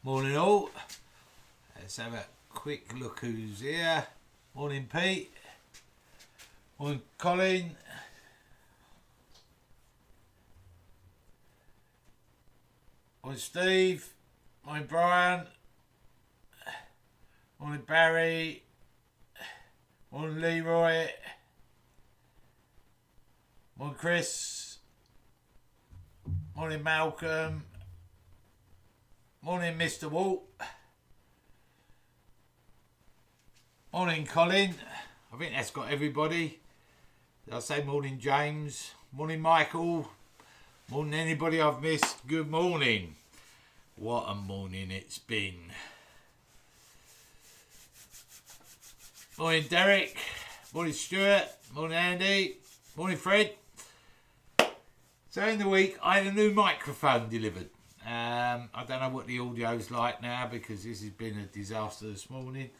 Morning all. Let's have a quick look who's here. Morning Pete. Morning Colin. Morning Steve. Morning Brian. Morning Barry. Morning Leroy. Morning Chris. Morning Malcolm. Morning Mr. Walt. Morning Colin. I think that's got everybody. Did I say morning James? Morning Michael. Morning anybody I've missed. Good morning. What a morning it's been. Morning Derek. Morning Stuart. Morning Andy. Morning Fred. So in the week I had a new microphone delivered. I don't know what the audio's like now because this has been a disaster this morning.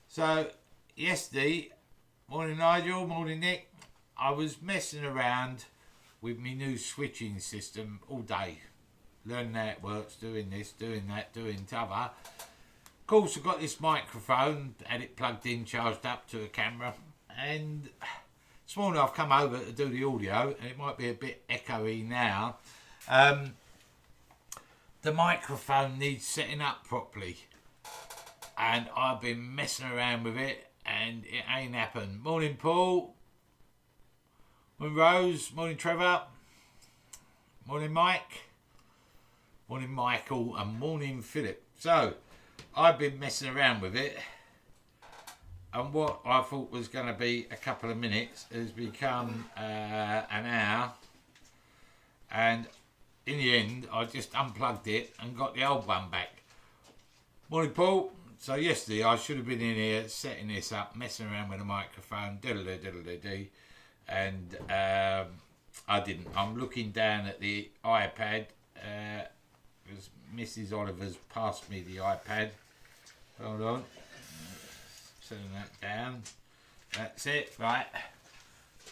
So yesterday, morning Nigel, morning Nick, I was messing around with my new switching system all day. Learning how it works, doing this, doing that, doing t'other. Of course, I've got this microphone, had it plugged in, charged up to a camera, and this morning I've come over to do the audio, and it might be a bit echoey now. The microphone needs setting up properly, and I've been messing around with it, and it ain't happened. Morning Paul. Morning Rose. Morning Trevor. Morning Mike. Morning Michael, and morning Philip. So I've been messing around with it, and what I thought was going to be a couple of minutes has become an hour, and in the end I just unplugged it and got the old one back. Morning Paul. So yesterday I should have been in here setting this up, messing around with the microphone, diddle-dee, and I didn't. I'm looking down at the iPad, because Mrs. Oliver's passed me the iPad. Hold on. Setting that down. That's it, right.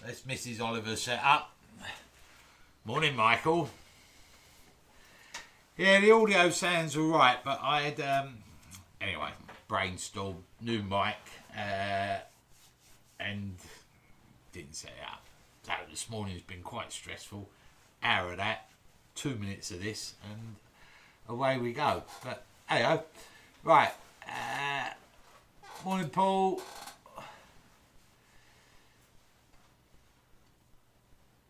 That's Mrs. Oliver's set up. Morning, Michael. Yeah, the audio sounds alright, but I had, anyway, brainstormed, new mic, and didn't set it up. So this morning's been quite stressful. Hour of that, 2 minutes of this, and away we go. But hey, right. Morning, Paul.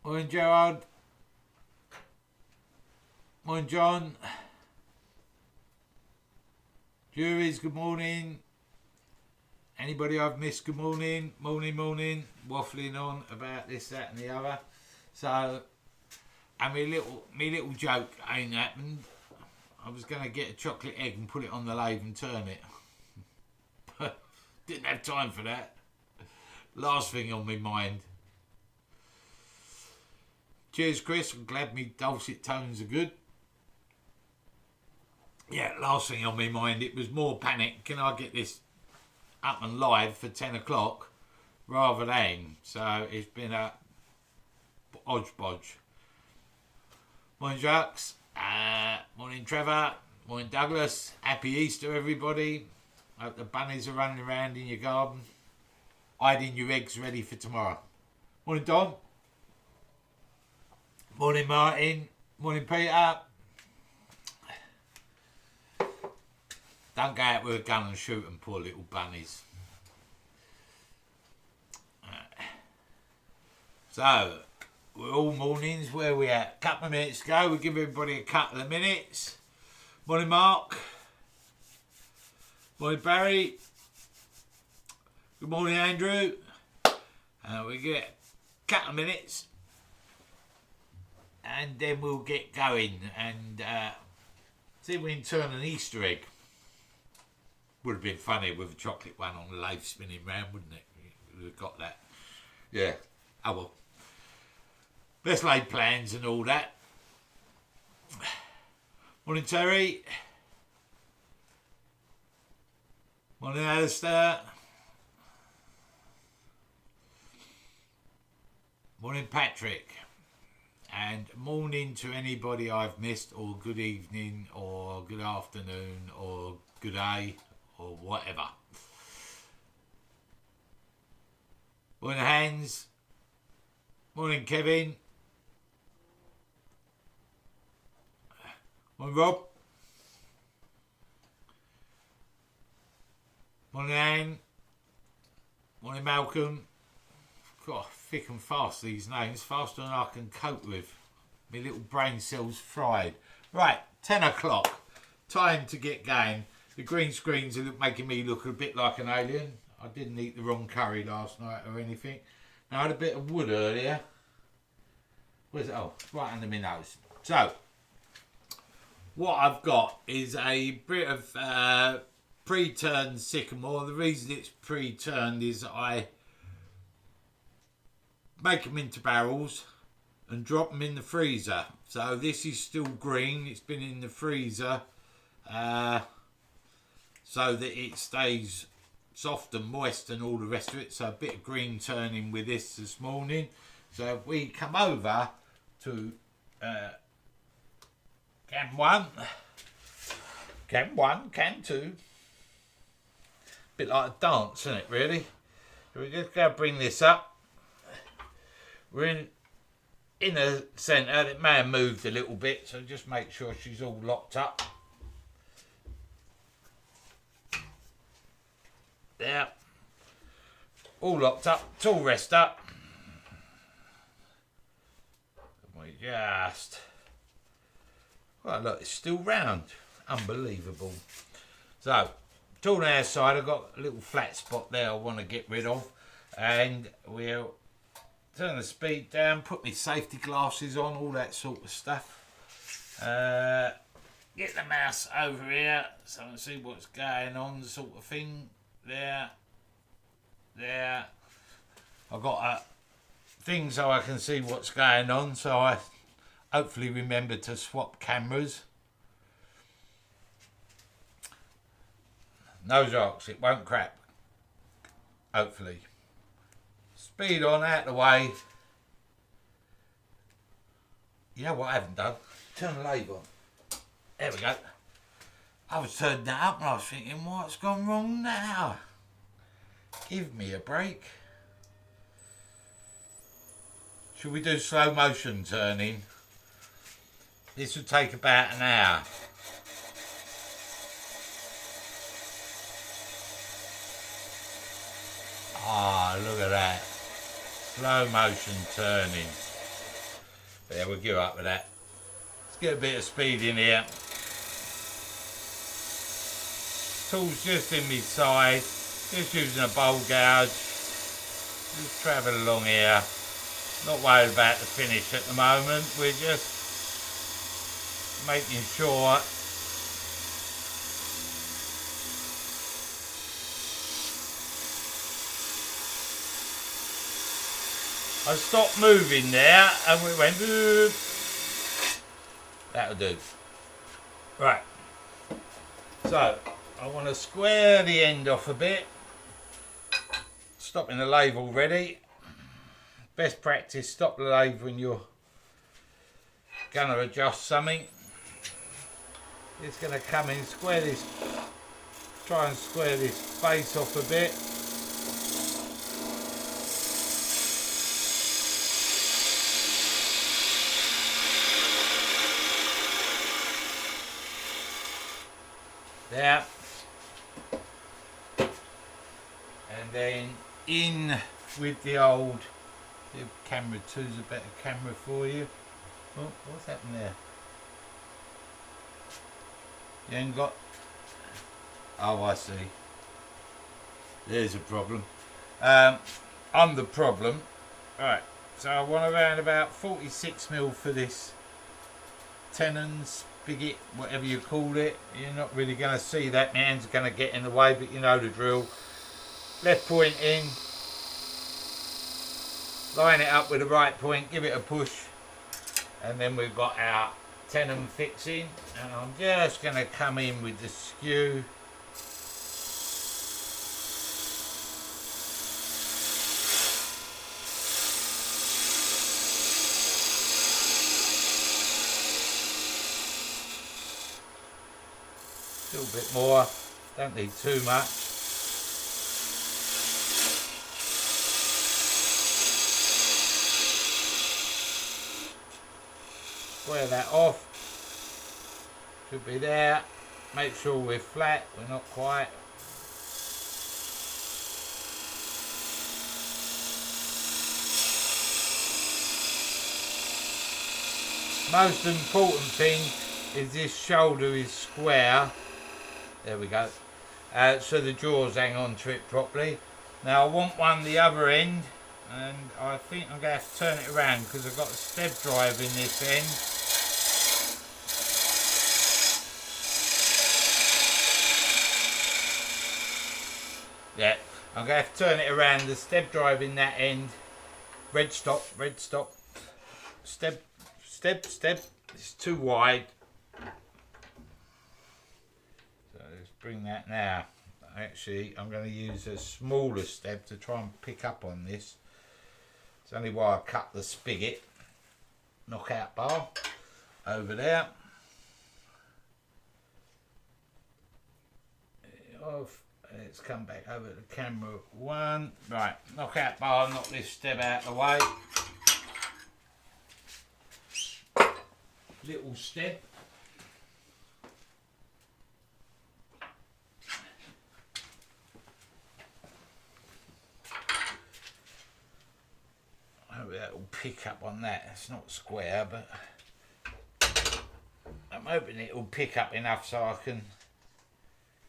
Morning, Gerard. Morning, John. Juries, good morning. Anybody I've missed, good morning. Morning. Waffling on about this, that, and the other. So, and my little joke ain't happened. I was going to get a chocolate egg and put it on the lathe and turn it. But didn't have time for that. Last thing on my mind. Cheers, Chris. I'm glad me dulcet tones are good. Yeah, last thing on my mind, it was more panic. Can I get this up and live for 10 o'clock rather than? So it's been a hodgepodge. Morning, Jacques. Morning, Trevor. Morning, Douglas. Happy Easter, everybody. Hope the bunnies are running around in your garden, hiding your eggs ready for tomorrow. Morning, Don. Morning, Martin. Morning, Peter. Don't go out with a gun and shoot them, poor little bunnies. So, we're all mornings. Where are we at? A couple of minutes ago. We'll give everybody a couple of minutes. Morning, Mark. Morning, Barry. Good morning, Andrew. We get a couple of minutes, and then we'll get going and see if we can turn an Easter egg. Would have been funny with a chocolate one on the lathe spinning round, wouldn't it? We'd have got that. Yeah. Oh well. Let's lay plans and all that. Morning, Terry. Morning, Alistair. Morning, Patrick. And morning. morning to anybody I've missed, or good evening, or good afternoon, or good day, or whatever. Morning, Hans. Morning, Kevin. Morning, Rob. Morning, Anne. Morning, Malcolm. God, thick and fast, these names. Faster than I can cope with. My little brain cells fried. Right, 10 o'clock. Time to get going. The green screens are making me look a bit like an alien. I didn't eat the wrong curry last night or anything. Now, I had a bit of wood earlier. Where's it? Oh, right under my nose. So, what I've got is a bit of pre-turned sycamore. The reason it's pre-turned is that I make them into barrels and drop them in the freezer. So this is still green. It's been in the freezer so that it stays soft and moist and all the rest of it. So a bit of green turning with this morning. So if we come over to can 1, can 1, can 2. Bit like a dance, isn't it, really? So we're just going to bring this up. We're in the centre. It may have moved a little bit, so just make sure she's all locked up. There. All locked up. It's all rest up. We just... Well, look, it's still round. Unbelievable. So, tool on our side. I've got a little flat spot there I want to get rid of. And we'll turn the speed down, put my safety glasses on, all that sort of stuff. Get the mouse over here so I can see what's going on, sort of thing. There. I've got a thing so I can see what's going on, so I hopefully remember to swap cameras. No rocks, it won't crap. Hopefully. Speed on, out the way. You know what I haven't done? Turn the lathe on. There we go. I was turning that up and I was thinking, what's gone wrong now? Give me a break. Should we do slow motion turning? This would take about an hour. Ah, look at that. Slow motion turning. Yeah, we'll give up with that. Let's get a bit of speed in here. Tool's just in my side. Just using a bowl gouge. Just travel along here. Not worried about the finish at the moment. We're just making sure I stopped moving there and we went, that'll do. Right, so I want to square the end off a bit. Stopping the lathe already. Best practice, stop the lathe when you're going to adjust something. It's going to come in, square this, try and square this face off a bit. There, and then in with the old, the camera 2's a better camera for you. Oh, what's happened there? You ain't got, oh I see, there's a problem. I'm the problem. Right, so I want around about 46mm for this tenon spigot, whatever you call it. You're not really going to see that, my hand's going to get in the way, but you know the drill. Left point in, line it up with the right point, give it a push, and then we've got our tenon fixing, and I'm just going to come in with the skew. little bit more, don't need too much. Square that off, should be there. Make sure we're flat, we're not quite. Most important thing is this shoulder is square. There we go. So the jaws hang on to it properly. Now I want one the other end, and I think I'm going to have to turn it around because I've got a step drive in this end. Yeah, I'm going to have to turn it around, the step drive in that end. Red stop, step, it's too wide. So let's bring that now. Actually, I'm going to use a smaller step to try and pick up on this. It's only why I cut the spigot, knockout bar, over there. Off. Let's come back over to camera one. Right, knockout bar, knock this step out of the way. Little step. Hope that will pick up on that. It's not square, but I'm hoping it will pick up enough so I can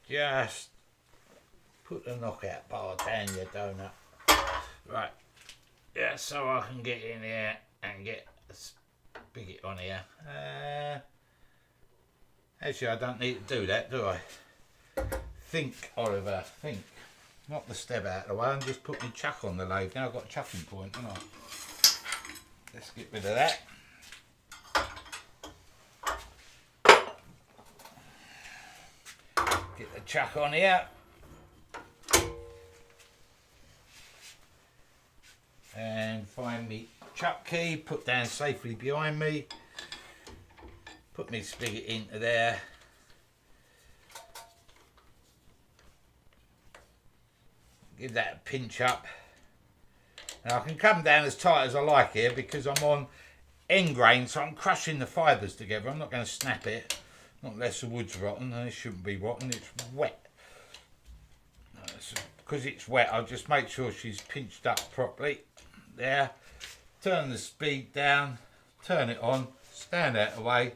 just put the knockout bar down your donut. Right. Yeah, so I can get in here and get the spigot on here. Actually, I don't need to do that, do I? Think, Oliver, think. Knock the step out of the way and just put my chuck on the lathe. Now I've got a chucking point, haven't I? Let's get rid of that. Get the chuck on here. And find me chuck key, put down safely behind me. Put my spigot into there. Give that a pinch up. Now I can come down as tight as I like here because I'm on end grain, so I'm crushing the fibres together. I'm not going to snap it, not unless the wood's rotten, and it shouldn't be rotten, it's wet. Because it's wet, I'll just make sure she's pinched up properly. There, turn the speed down, turn it on, stand out of the way,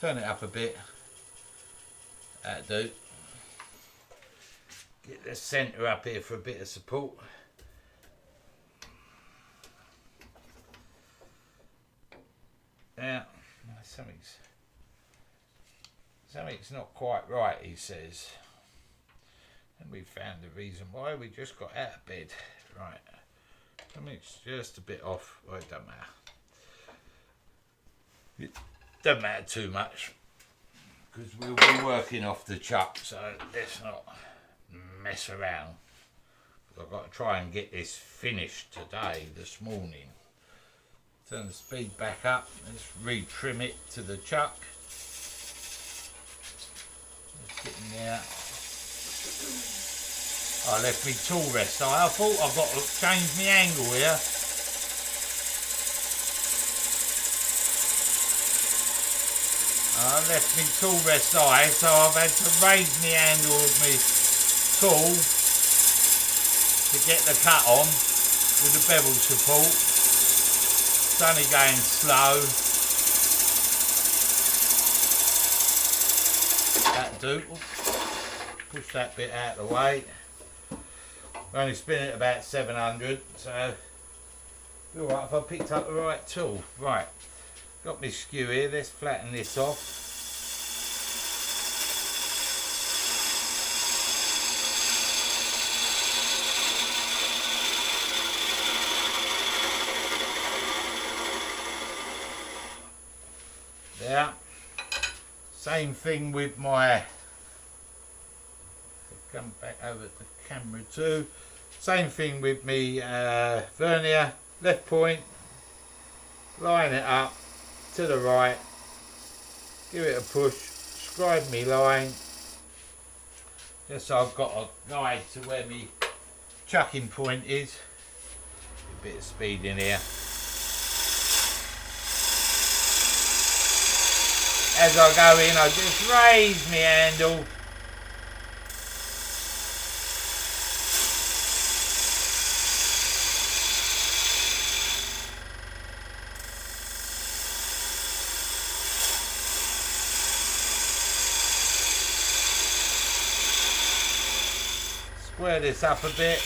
turn it up a bit. That'll do. Get the centre up here for a bit of support. Now, something's not quite right, he says. And we found the reason why. We just got out of bed. Right. Something's just a bit off. Well, it doesn't matter. It doesn't matter too much because we'll be working off the chuck, so let's not mess around. I've got to try and get this finished today, this morning. Turn the speed back up. Let's re-trim it to the chuck. Let's get in there. I left me tool rest. I thought I've got to change my angle here. I left me tool rest eye, so I've had to raise my handle of my tool to get the cut on with the bevel support. It's only going slow. That'll do. Push that bit out of the way. We're only spinning at about 700, so alright if I picked up the right tool. Right, got my skew here, let's flatten this off. There. Same thing with my, come back over to the camera too. Same thing with me vernier, left point, line it up to the right, give it a push, scribe me line, Just so I've got a guide to where my chucking point is. A bit of speed in here. As I go in, I just raise my handle. Square this up a bit.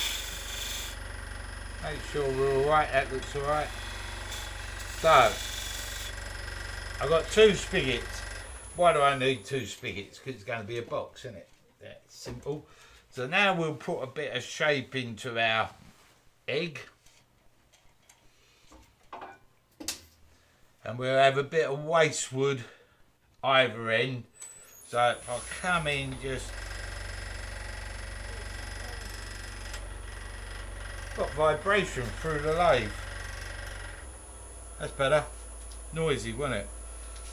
Make sure we're alright, that looks alright. So, I've got 2 spigots. Why do I need 2 spigots? Because it's going to be a box, isn't it? That's simple. So now we'll put a bit of shape into our egg. And we'll have a bit of waste wood either end. So if I come in just... Got vibration through the lathe. That's better. Noisy, wasn't it?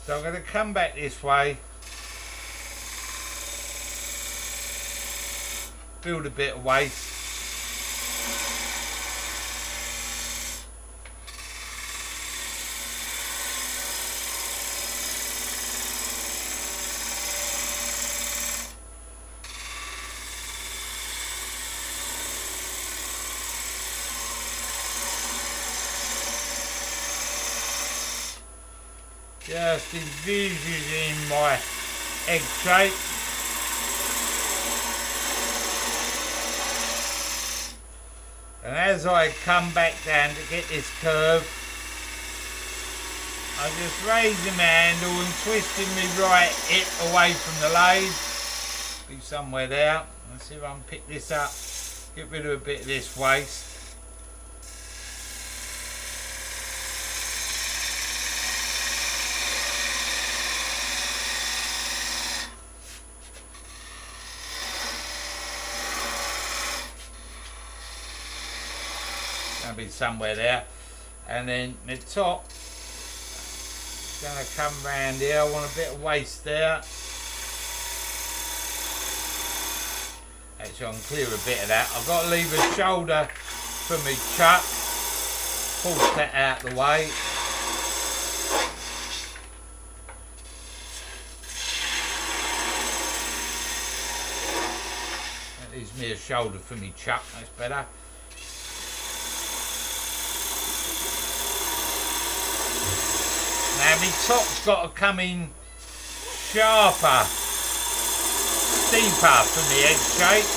So I'm going to come back this way. Build a bit of waste. Just envisaging my egg shape. And as I come back down to get this curve, I'm just raising my handle and twisting my right hip away from the lathe. Be somewhere there. Let's see if I can pick this up. Get rid of a bit of this waste. Be somewhere there, and then the top is going to come round here. I want a bit of waste there. Actually, I can clear a bit of that. I've got to leave a shoulder for me chuck. Force that out the way. That leaves me a shoulder for me chuck. That's better. Now my top's got to come in sharper, steeper for the egg shape.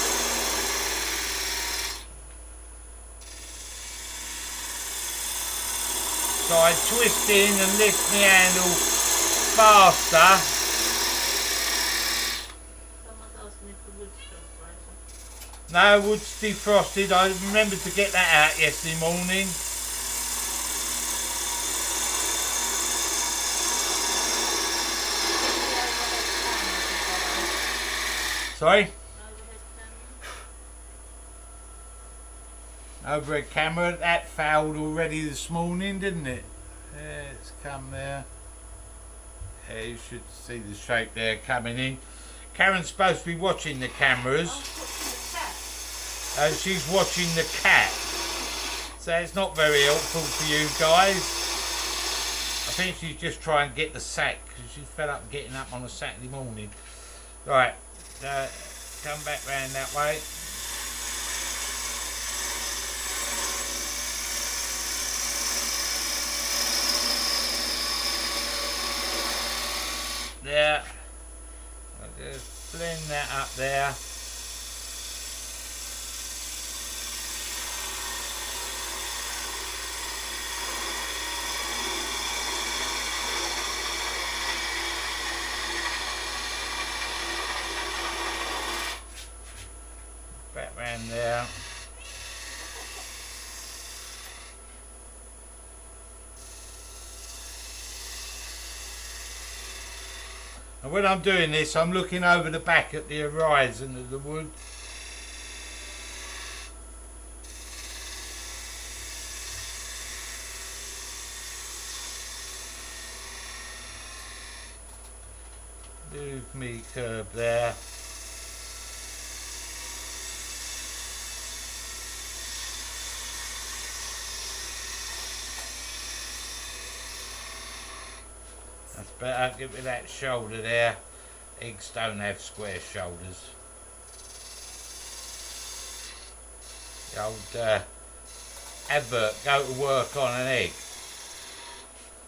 So I twist in and lift my handle faster. Someone's asking if the wood's still frozen. No, wood's defrosted. I remembered to get that out yesterday morning. Sorry? Overhead camera. That fouled already this morning, didn't it? Yeah, it's come there. Yeah, you should see the shape there coming in. Karen's supposed to be watching the cameras. She's watching the cat. So it's not very helpful for you guys. I think she's just trying to get the sack because she's fed up getting up on a Saturday morning. Right. Come back round that way. There. I'll just blend that up there. Back round there. And when I'm doing this, I'm looking over the back at the horizon of the wood. Do me curve there. That's better. Give me that shoulder there. Eggs don't have square shoulders. The old advert, go to work on an egg.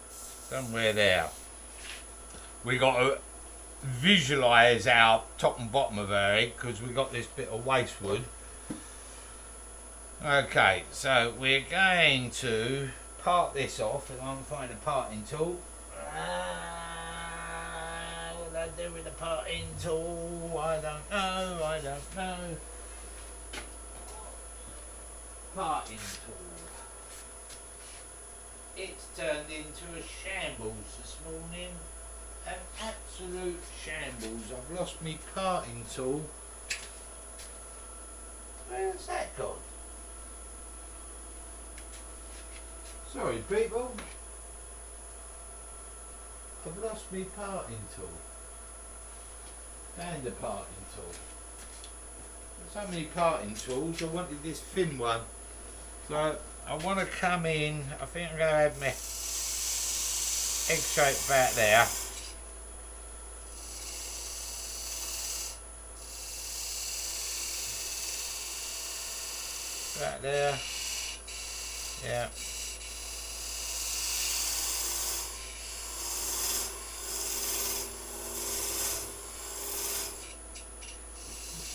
Somewhere there. We got to visualise our top and bottom of our egg because we got this bit of waste wood. Okay, so we're going to part this off. If I can find a parting tool. What do I do with the parting tool? I don't know. I don't know. Parting tool. It's turned into a shambles this morning. An absolute shambles. I've lost my parting tool. Where's that gone? Sorry people. I've lost my parting tool. And a parting tool. There's so many parting tools, I wanted this thin one. So I want to come in, I think I'm going to have my egg shape back there. Right there. Yeah.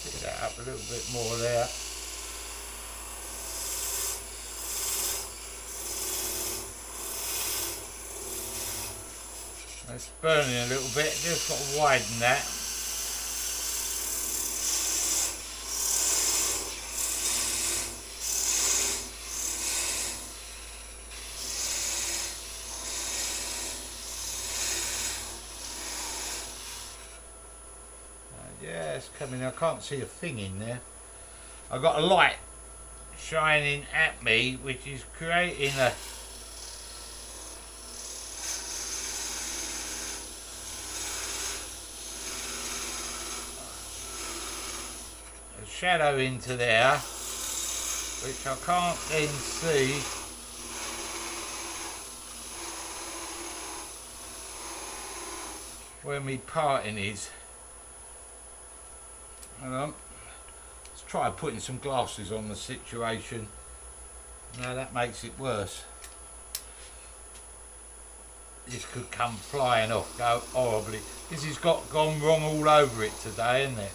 Pick that up a little bit more there. It's burning a little bit, just got to widen that. Yeah, it's coming. I can't see a thing in there. I've got a light shining at me, which is creating a shadow into there, which I can't then see. Where my parting is. Hang on. Let's try putting some glasses on the situation. No, that makes it worse. This could come flying off, go horribly. This has gone wrong all over it today, isn't it?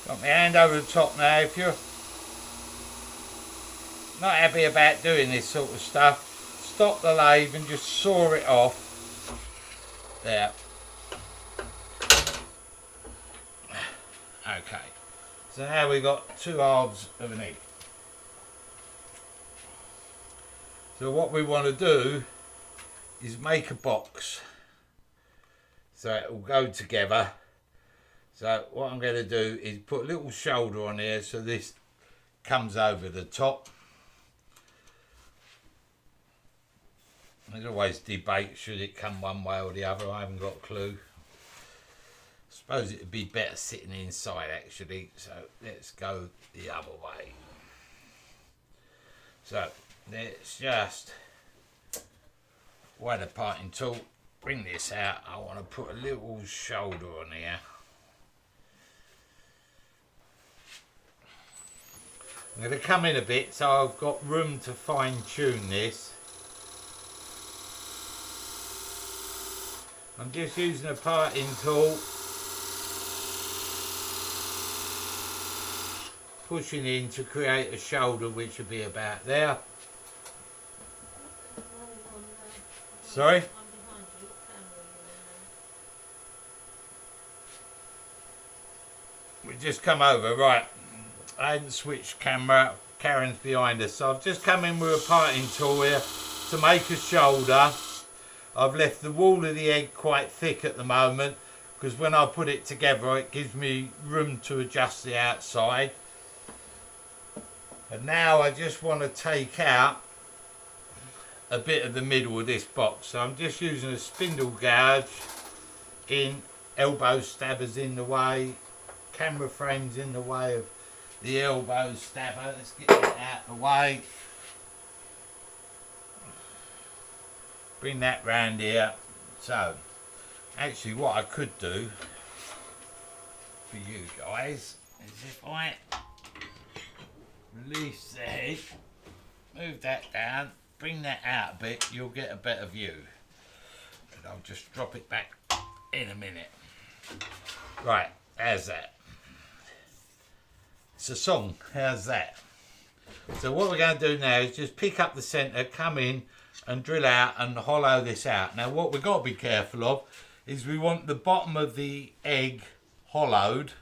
Got my hand over the top now. If you're not happy about doing this sort of stuff, stop the lathe and just saw it off. There. Okay. So now we've got two halves of an egg. So what we want to do is make a box so it will go together. So what I'm going to do is put a little shoulder on here so this comes over the top. There's always debate, should it come one way or the other, I haven't got a clue. I suppose it would be better sitting inside actually, so let's go the other way. So let's just wide a parting tool, bring this out. I want to put a little shoulder on here. I'm going to come in a bit so I've got room to fine tune this. I'm just using a parting tool, pushing in to create a shoulder which will be about there. Sorry? We just come over, right. I hadn't switched camera, Karen's behind us, so I've just come in with a parting tool here to make a shoulder. I've left the wall of the egg quite thick at the moment because when I put it together it gives me room to adjust the outside. And now I just want to take out a bit of the middle of this box. So I'm just using a spindle gouge in, elbow stabbers in the way, camera frames in the way of the elbow stabber. Let's get that out of the way. Bring that round here. So, actually what I could do for you guys is if I release the head, move that down, bring that out a bit, you'll get a better view. And I'll just drop it back in a minute. Right, how's that? It's a song, how's that? So what we're going to do now is just pick up the centre, come in and drill out and hollow this out. Now what we've got to be careful of is we want the bottom of the egg hollowed,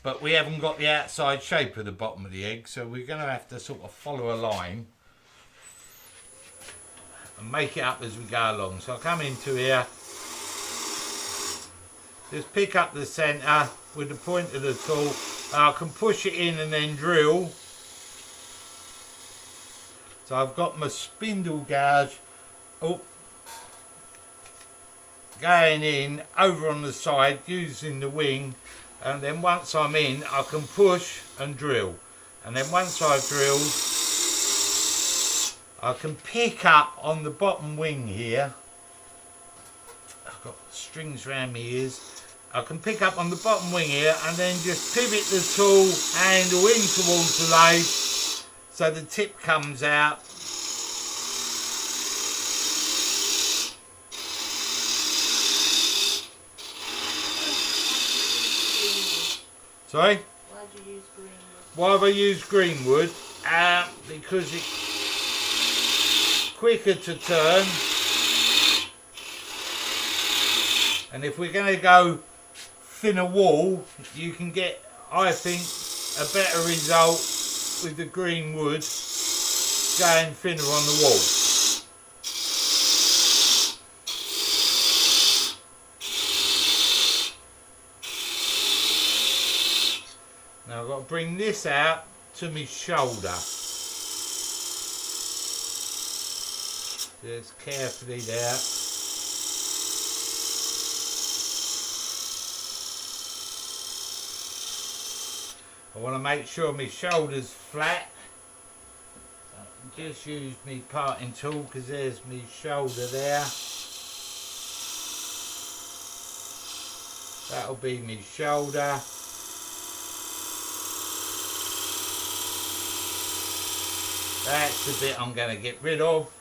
but we haven't got the outside shape of the bottom of the egg, so we're going to have to sort of follow a line and make it up as we go along. So I'll come into here, just pick up the centre with the point of the tool. I can push it in and then drill. So I've got my spindle gouge going in over on the side using the wing, and then once I'm in I can push and drill, and then once I've drilled I can pick up on the bottom wing here. I've got strings around my ears. I can pick up on the bottom wing here and then just pivot the tool handle in towards the lathe so the tip comes out. Sorry? Why did you use green wood? Why have I used green wood? Because it's quicker to turn. And if we're going to go thinner wall, you can get, I think, a better result with the green wood going thinner on the wall. Now I've got to bring this out to my shoulder. Just carefully there. I want to make sure my shoulder's flat. So I can just use my parting tool because there's my shoulder there. That'll be my shoulder. That's the bit I'm going to get rid of.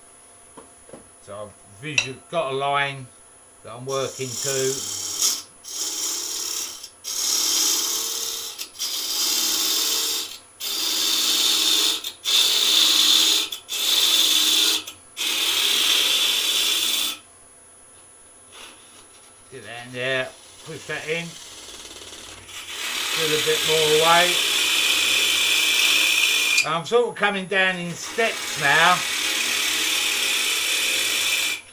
So I've got a line that I'm working to. Get that in there, push that in, drill a bit more away. I'm sort of coming down in steps now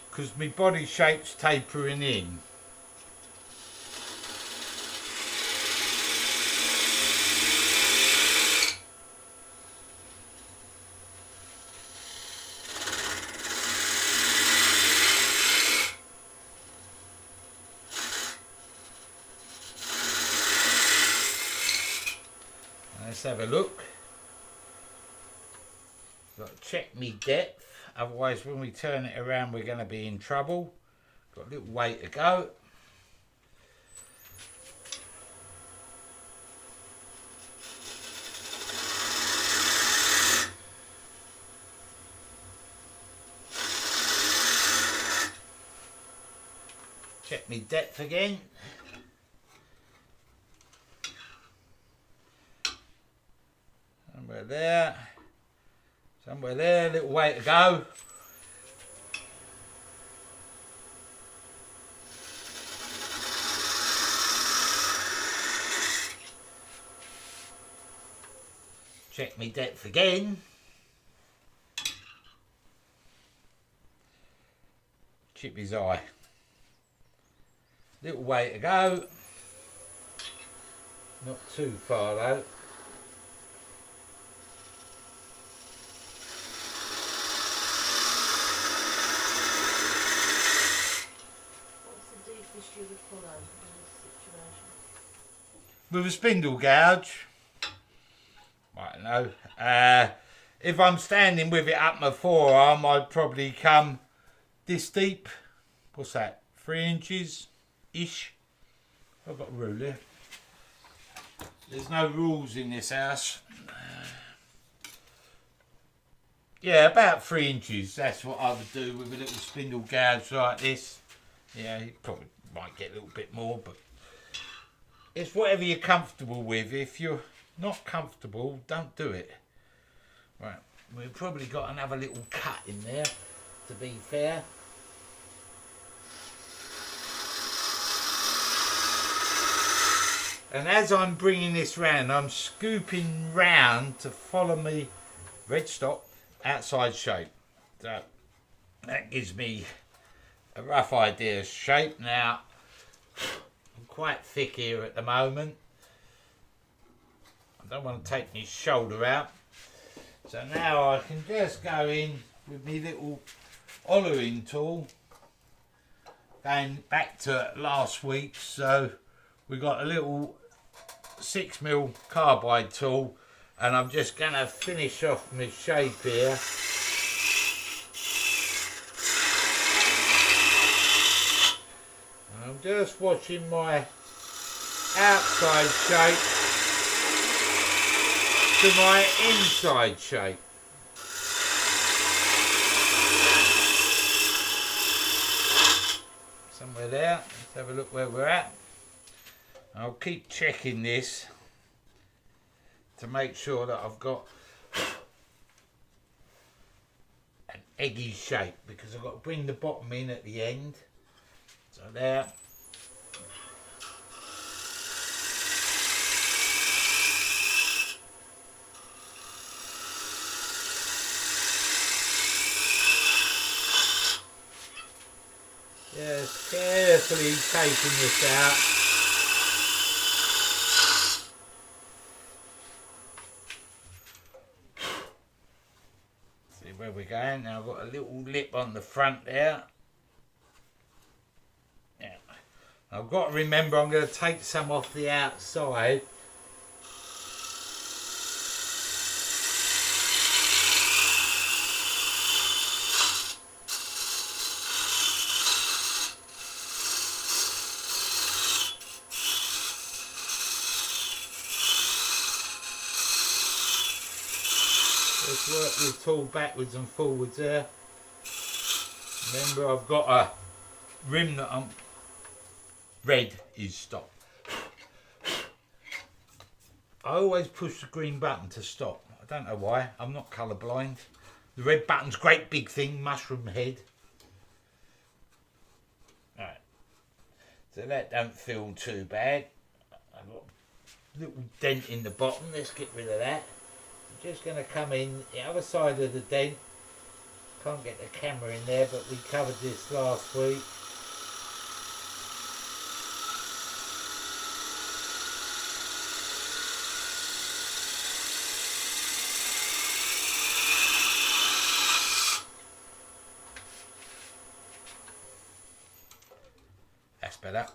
because my body shape's tapering in. Let's have a look. Got to check me depth, otherwise when we turn it around we're going to be in trouble. Got a little way to go. Check me depth again. Somewhere there. Somewhere there, little way to go. Check me depth again. Chip his eye. Little way to go. Not too far though. with a spindle gouge. I don't know. If I'm standing with it up my forearm, I'd probably come this deep. What's that? 3 inches ish. I've got a ruler. There's no rules in this house. Yeah, about 3 inches. That's what I would do with a little spindle gouge like this. Yeah, you probably might get a little bit more, but it's whatever you're comfortable with. If you're not comfortable, don't do it. Right, we've probably got another little cut in there, to be fair. And as I'm bringing this round, I'm scooping round to follow me red stock outside shape. So that gives me a rough idea of shape. Now, I'm quite thick here at the moment. I don't want to take my shoulder out. So now I can just go in with my little hollowing tool. Going back to last week, so we got a little 6mm carbide tool, and I'm just going to finish off my shape here. And I'm just watching my outside shape to my inside shape. Somewhere there. Let's have a look where we're at. I'll keep checking this to make sure that I've got an eggy shape, because I've got to bring the bottom in at the end. So there. Just carefully taking this out. See where we're going. Now I've got a little lip on the front there. Yeah. I've got to remember I'm going to take some off the outside. Let's work the tool backwards and forwards there. Remember, I've got a rim that I'm red is stop. I always push the green button to stop. I don't know why. I'm not colourblind. The red button's great big thing, mushroom head. Right. So that don't feel too bad. I've got a little dent in the bottom. Let's get rid of that. Just going to come in the other side of the dent. Can't get the camera in there, but we covered this last week. That's better.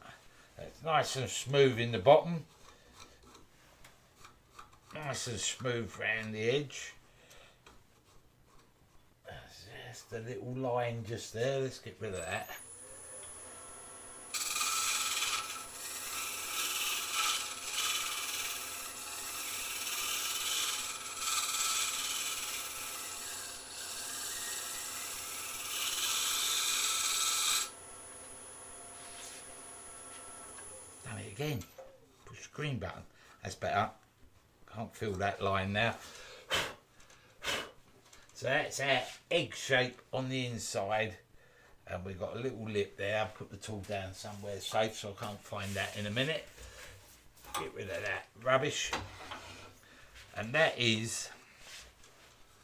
It's nice and smooth in the bottom. Nice and smooth round the edge. Just a little line just there. Let's get rid of that. Done it again. Push the green button. That's better. Can't feel that line now. So that's our egg shape on the inside, and we've got a little lip there. I'll put the tool down somewhere safe so I can't find that in a minute. Get rid of that rubbish. And that is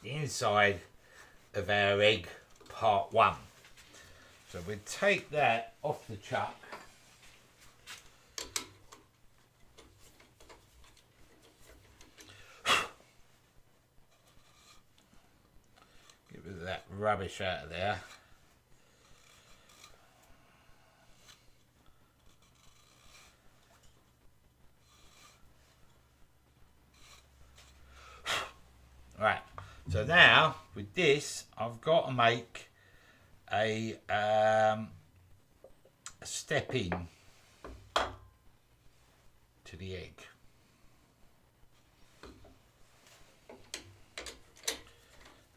the inside of our egg part 1. So we take that off the chuck. That rubbish out of there. So now with this, I've got to make a step in to the egg.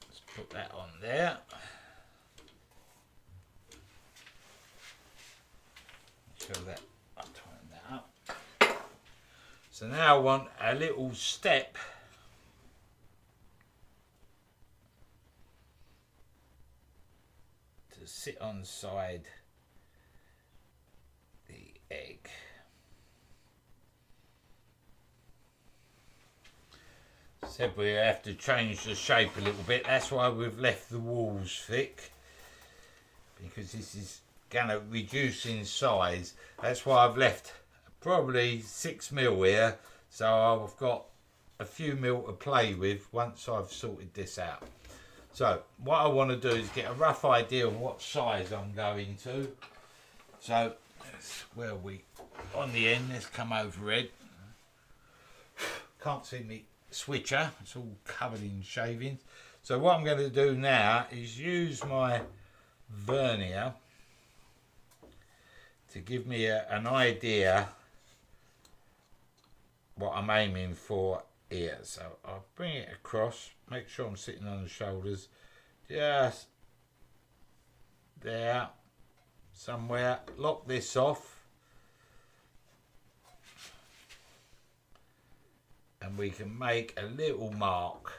Let's put that on there. Show that, I'll tighten that up. So now I want a little step to sit on the side the egg. Said we have to change the shape a little bit. That's why we've left the walls thick, because this is gonna reduce in size. That's why I've left probably 6mm here, so I've got a few mil to play with once I've sorted this out. So what I want to do is get a rough idea of what size I'm going to. So where are we on the end? Let's come overhead. Can't see me switcher, it's all covered in shavings. So what I'm going to do now is use my vernier to give me an idea what I'm aiming for here. So I'll bring it across, make sure I'm sitting on the shoulders, just there somewhere. Lock this off and we can make a little mark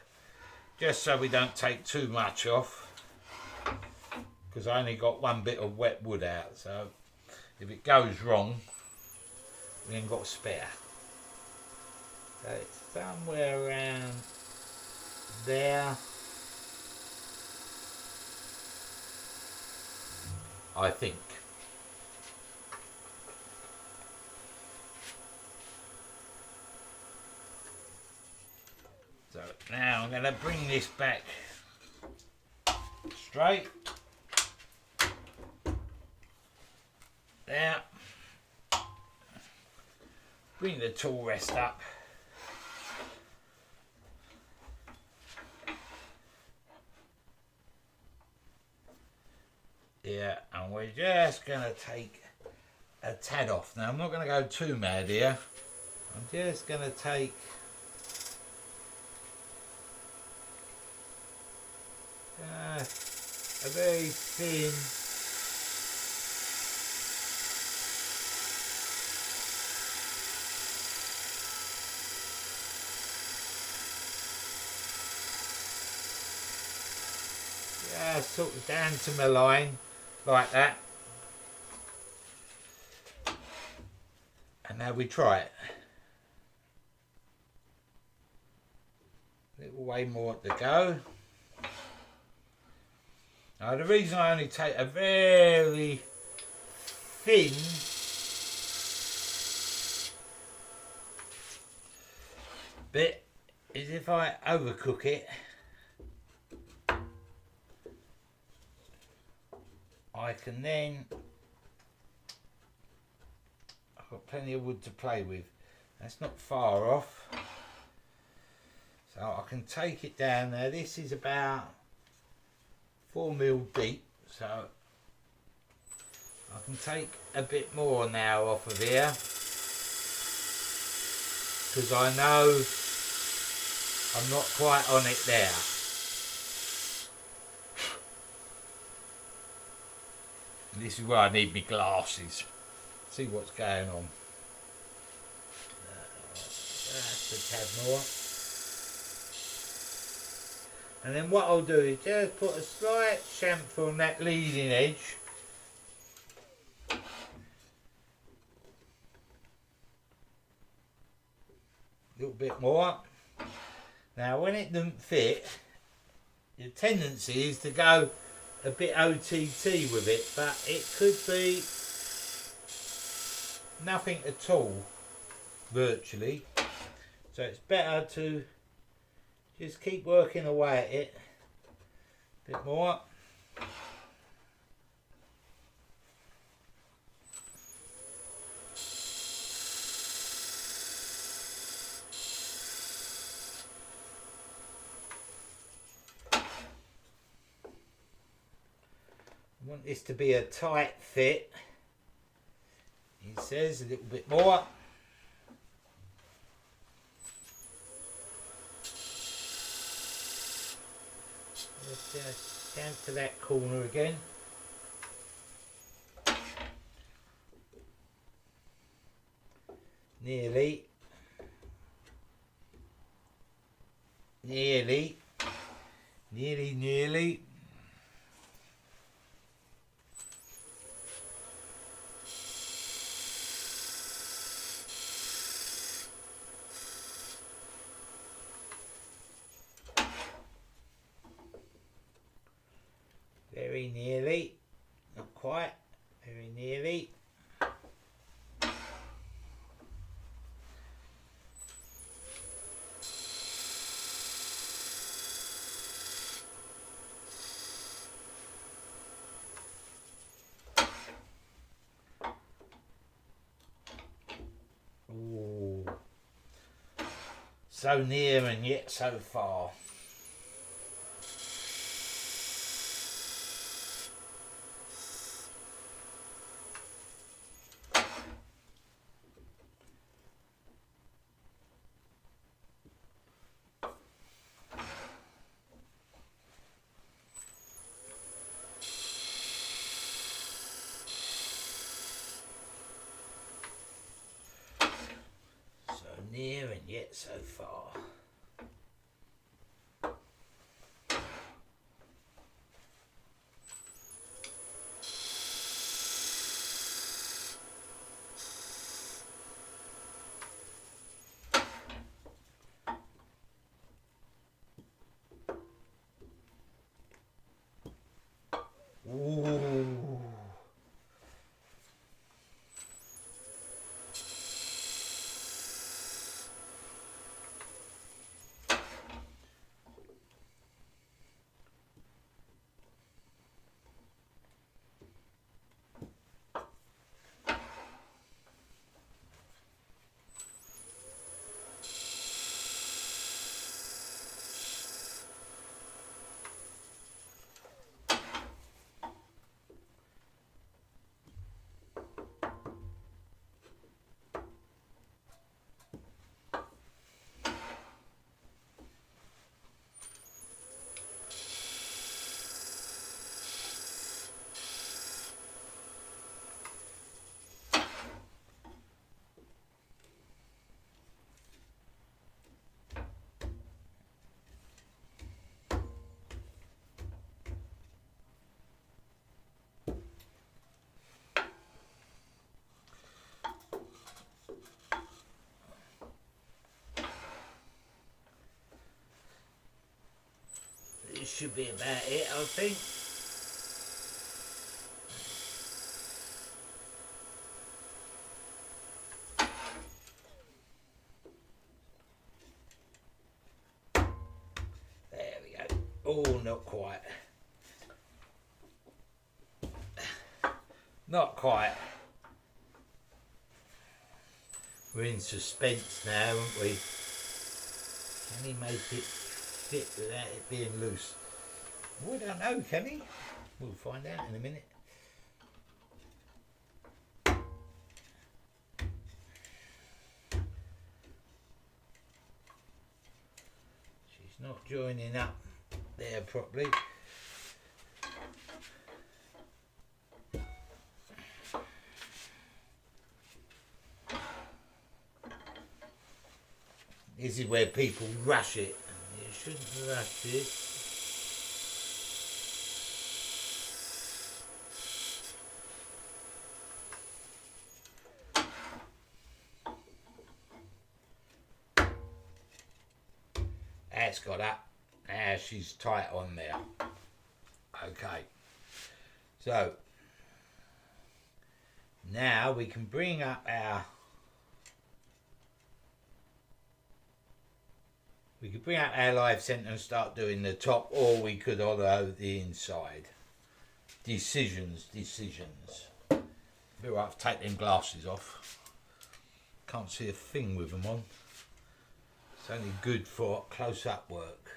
just so we don't take too much off, because I only got one bit of wet wood out, so if it goes wrong we ain't got a spare. So it's somewhere around there, I think. So now I'm going to bring this back straight. There. Bring the tool rest up. Yeah, and we're just going to take a tad off. Now I'm not going to go too mad here. I'm just going to take a very thin sort of down to my line like that, and now we try it. A little way more to go. Now the reason I only take a very thin bit is if I overcook it, I can then, I've got plenty of wood to play with. That's not far off. So I can take it down there. This is about 4mm deep, so I can take a bit more now off of here, because I know I'm not quite on it there. And this is where I need my glasses. See what's going on. That's a tad more. And then what I'll do is just put a slight chamfer on that leading edge. A little bit more. Now when it doesn't fit, the tendency is to go a bit OTT with it, but it could be nothing at all, virtually. So it's better to just keep working away at it. A bit more. want this to be a tight fit. He says a little bit more. Just down to that corner again. Nearly. Nearly. Nearly, nearly. Very nearly. Not quite. Very nearly. Ooh. So near and yet so far. Near and yet so far. Ooh. This should be about it, I think. There we go. Oh, not quite. Not quite. We're in suspense now, aren't we? Can he make it fit without it being loose? We don't know, can he? We'll find out in a minute. She's not joining up there properly. This is where people rush it. You shouldn't rush this. That's got up. Now she's tight on there. Okay. So now we can bring up our live centre and start doing the top, or we could hollow the inside. Decisions. Be right to take them glasses off. Can't see a thing with them on. It's only good for close-up work.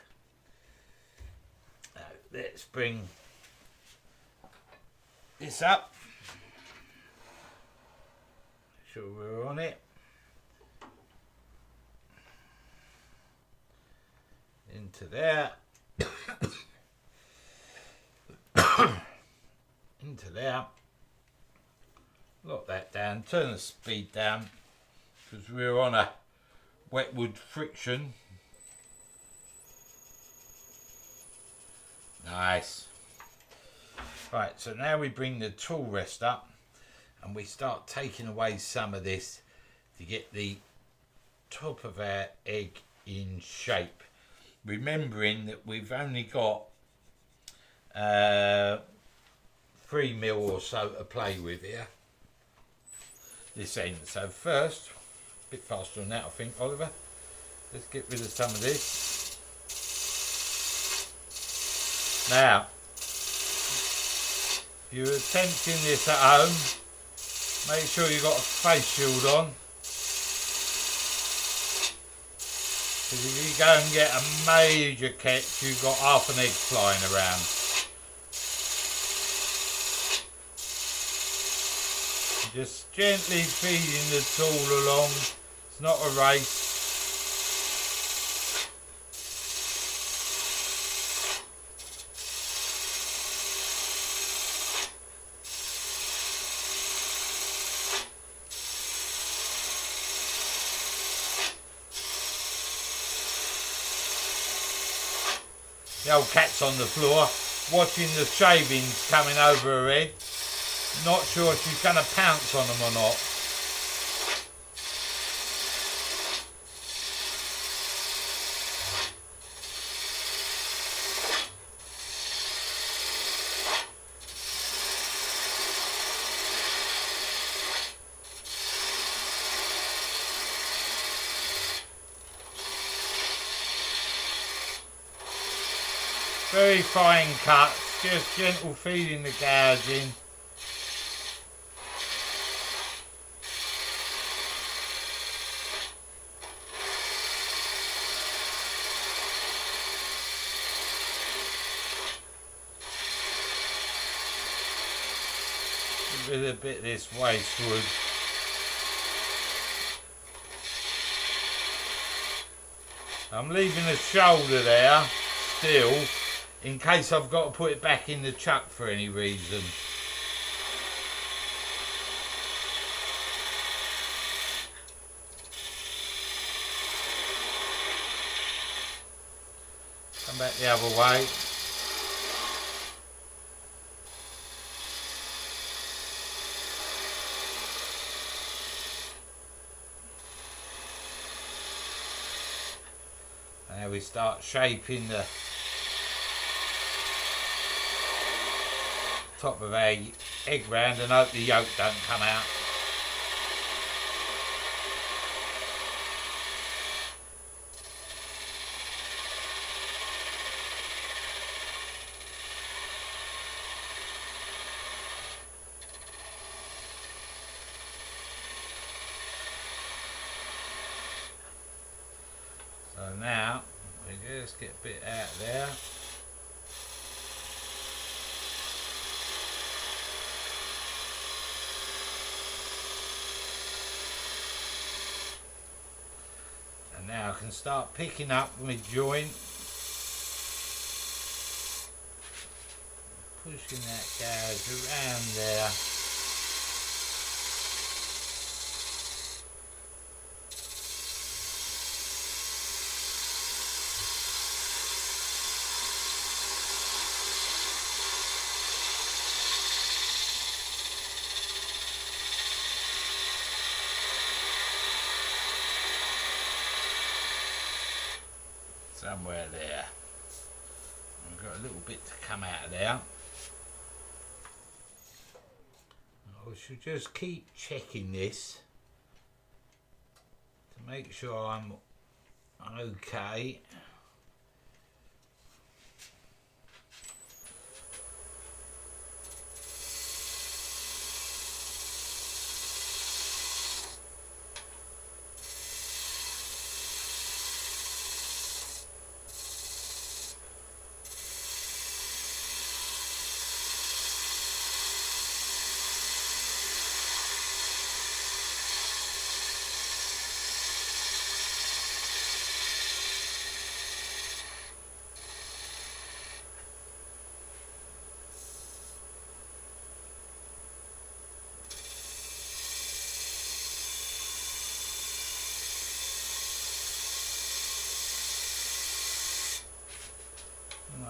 Let's bring this up. Make sure we're on it. Into there. Into there. Lock that down. Turn the speed down because we're on a wetwood friction. Nice. Right, so now we bring the tool rest up and we start taking away some of this to get the top of our egg in shape. Remembering that we've only got 3 mil or so to play with here. This end. So first, a bit faster than that I think, Oliver. Let's get rid of some of this. Now, if you're attempting this at home, make sure you've got a face shield on. Because if you go and get a major catch, you've got half an egg flying around. Just gently feeding the tool along. It's not a race. The old cat's on the floor, watching the shavings coming over her head. Not sure if she's going to pounce on them or not. Very fine cuts, just gentle feeding the gouging. With a bit of this waste wood. I'm leaving the shoulder there still in case I've got to put it back in the chuck for any reason. Come back the other way. Now we start shaping the top of our egg round and hope the yolk don't come out. So now we just get a bit out there. And now I can start picking up my joint, pushing that gouge around there. Somewhere there. I've got a little bit to come out of there. I should just keep checking this to make sure I'm okay.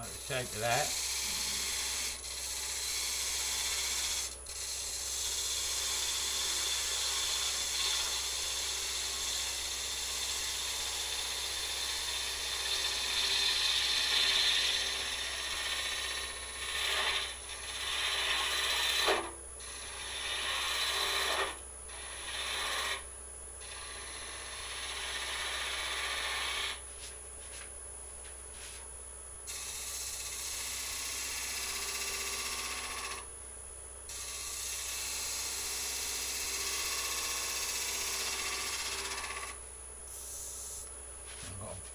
Like the shape of that.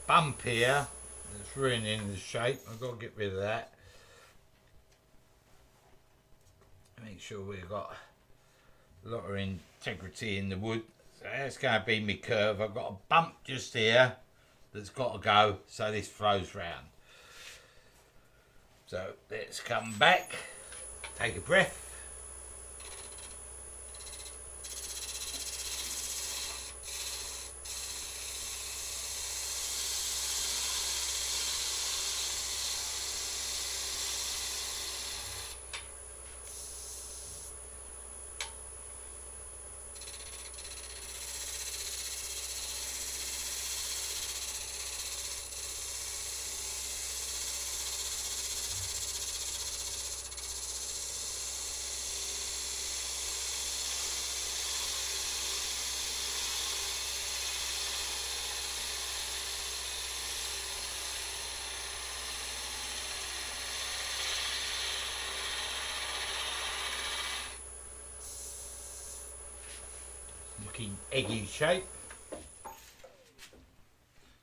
Bump here that's ruining the shape. I've got to get rid of that. Make sure we've got a lot of integrity in the wood. So that's going to be my curve. I've got a bump just here that's got to go so this flows round. So let's come back, take a breath. Looking eggy shape.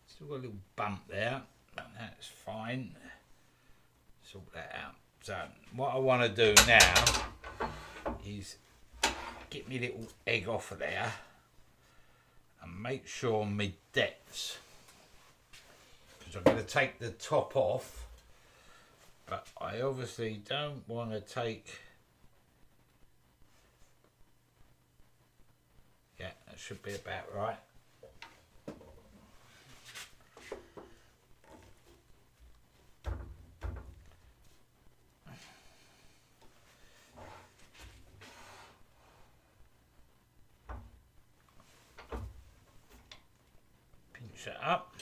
Still got a little bump there, but that's fine. Sort that out. So what I want to do now is get my little egg off of there and make sure my depths, because I'm going to take the top off, but I obviously don't want to take. Yeah, that should be about right. Pinch it up.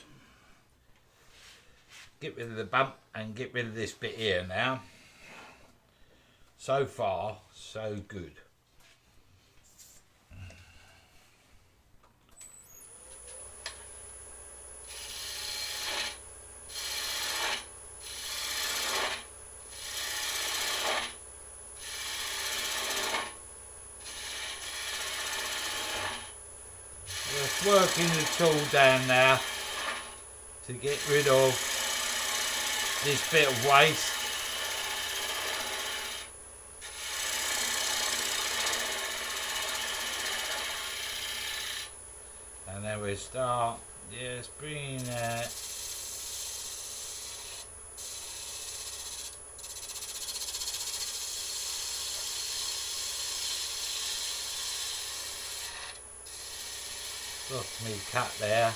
Get rid of the bump and get rid of this bit here now. So far, so good. Just working the tool down now to get rid of this bit of waste. And then we start just bringing that lost me cut there.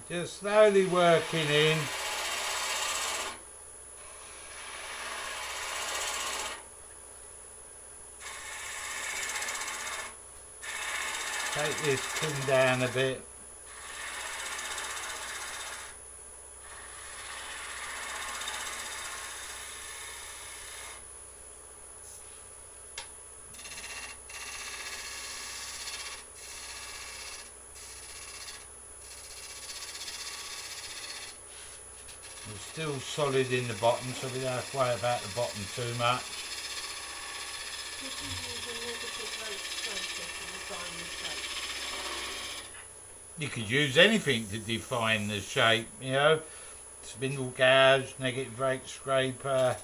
Just slowly working in. Take this tin down a bit. It's still solid in the bottom, so we don't have to worry about the bottom too much. Could you use a negative rate scraper to define the shape? You could use anything to define the shape, you know. Spindle gouge, negative rate scraper.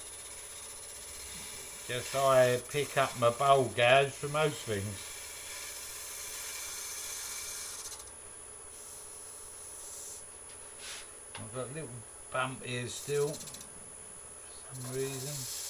Just I pick up my bowl gouge for most things. I've got a little bump here still, for some reason.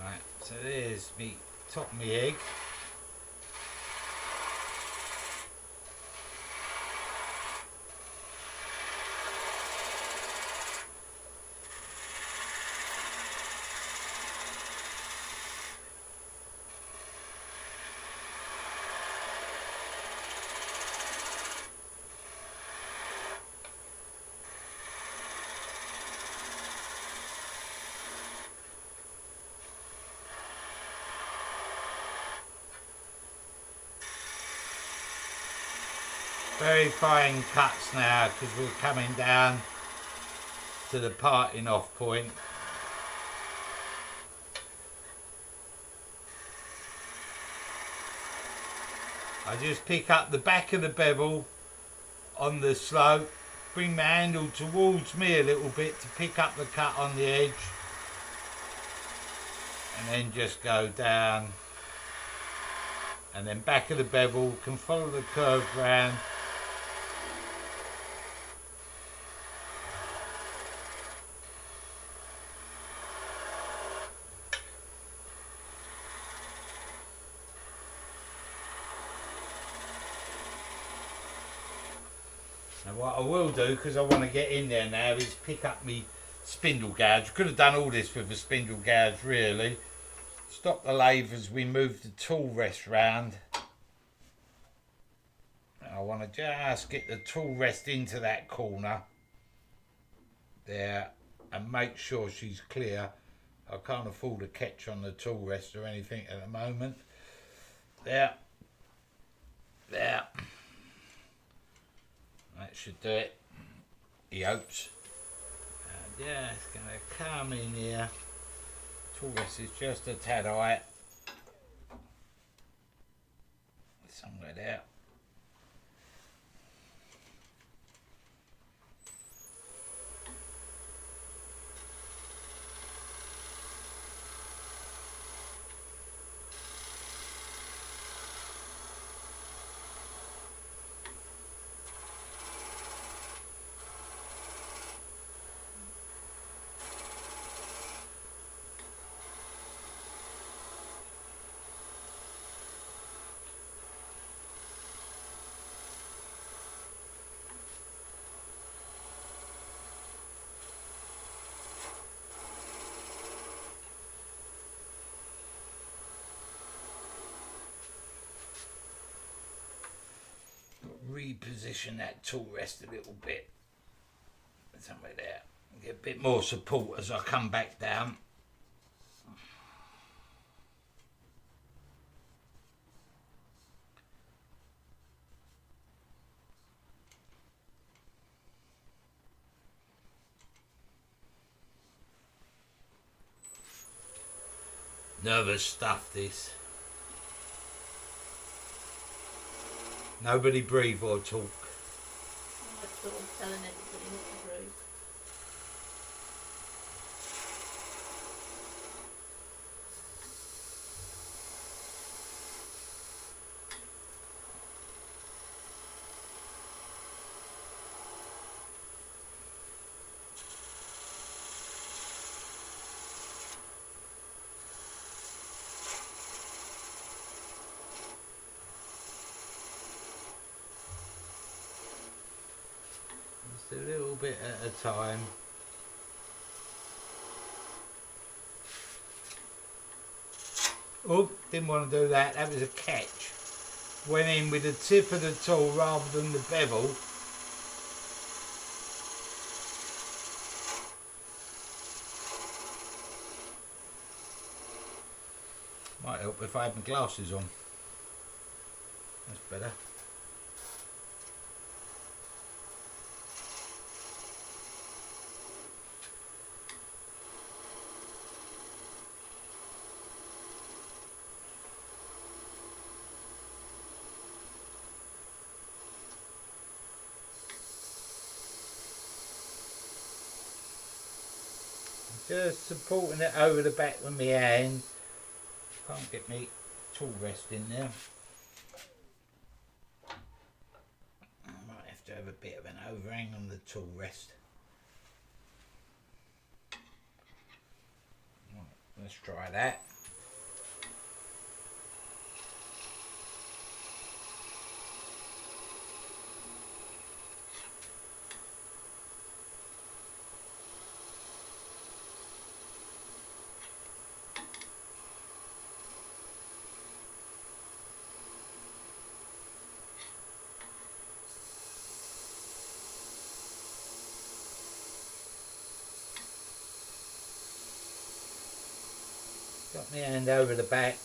Right, so there's me top of my egg. Very fine cuts now because we're coming down to the parting off point. I just pick up the back of the bevel on the slope, bring my handle towards me a little bit to pick up the cut on the edge, and then just go down, and then back of the bevel, can follow the curve round. And what I will do, because I want to get in there now, is pick up my spindle gouge. Could have done all this with a spindle gouge really. Stop the lathe as we move the tool rest round. I want to just get the tool rest into that corner there and make sure she's clear. I can't afford to catch on the tool rest or anything at the moment. There. There. That should do it. He hopes. And yeah, it's going to come in here. Tool rest is just a tad high. Somewhere there. Reposition that tool rest a little bit. Somewhere there. Get a bit more support as I come back down. Nervous stuff this. Nobody breathe or talk. I'm sort of telling everybody not to breathe. bit at a time. Oh, didn't want to do that. That was a catch. Went in with the tip of the tool rather than the bevel. Might help if I had my glasses on. That's better. Just supporting it over the back with my hand. Can't get me tool rest in there. I might have to have a bit of an overhang on the tool rest. Right, let's try that. Got my hand over the back.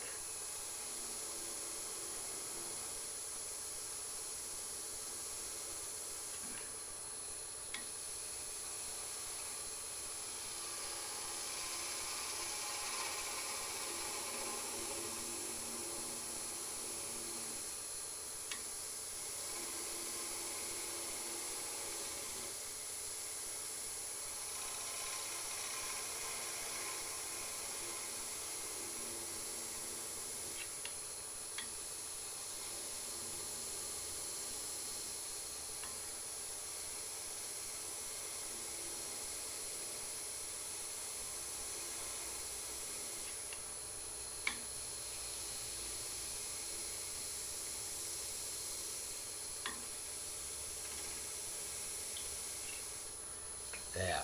There.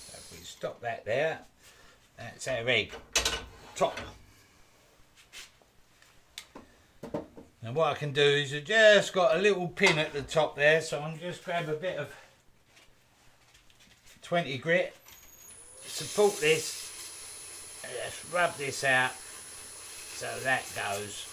So if we stop that there, that's our egg top. And what I can do is I've just got a little pin at the top there, so I'm just grab a bit of 20 grit, support this, and just rub this out so that goes.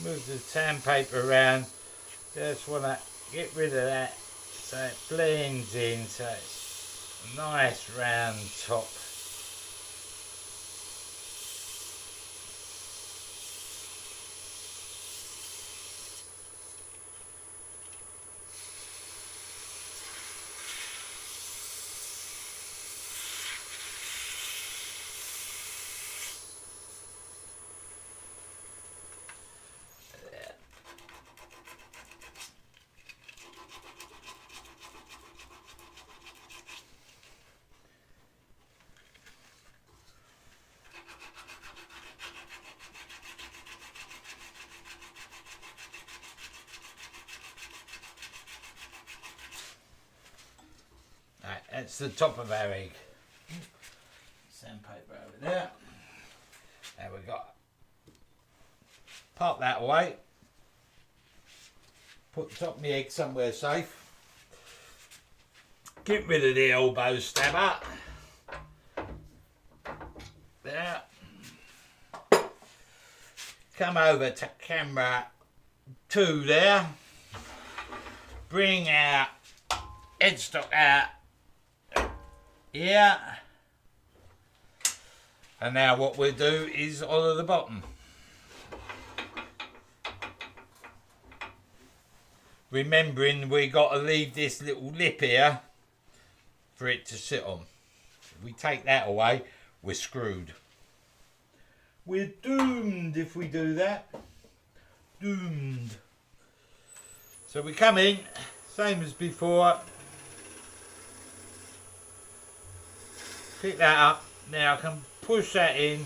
Move the sandpaper around, just want to get rid of that so it blends in, so it's a nice round top. Right, that's the top of our egg. Sandpaper over there. There we got. Pop that away. Put the top of my egg somewhere safe. Get rid of the elbow stabber. There. Come over to camera 2 there. Bring our headstock out. Yeah. And now what we'll do is holler the bottom. Remembering we got to leave this little lip here for it to sit on. If we take that away, we're screwed. We're doomed if we do that. Doomed. So we come in, same as before. Pick that up. Now I can push that in.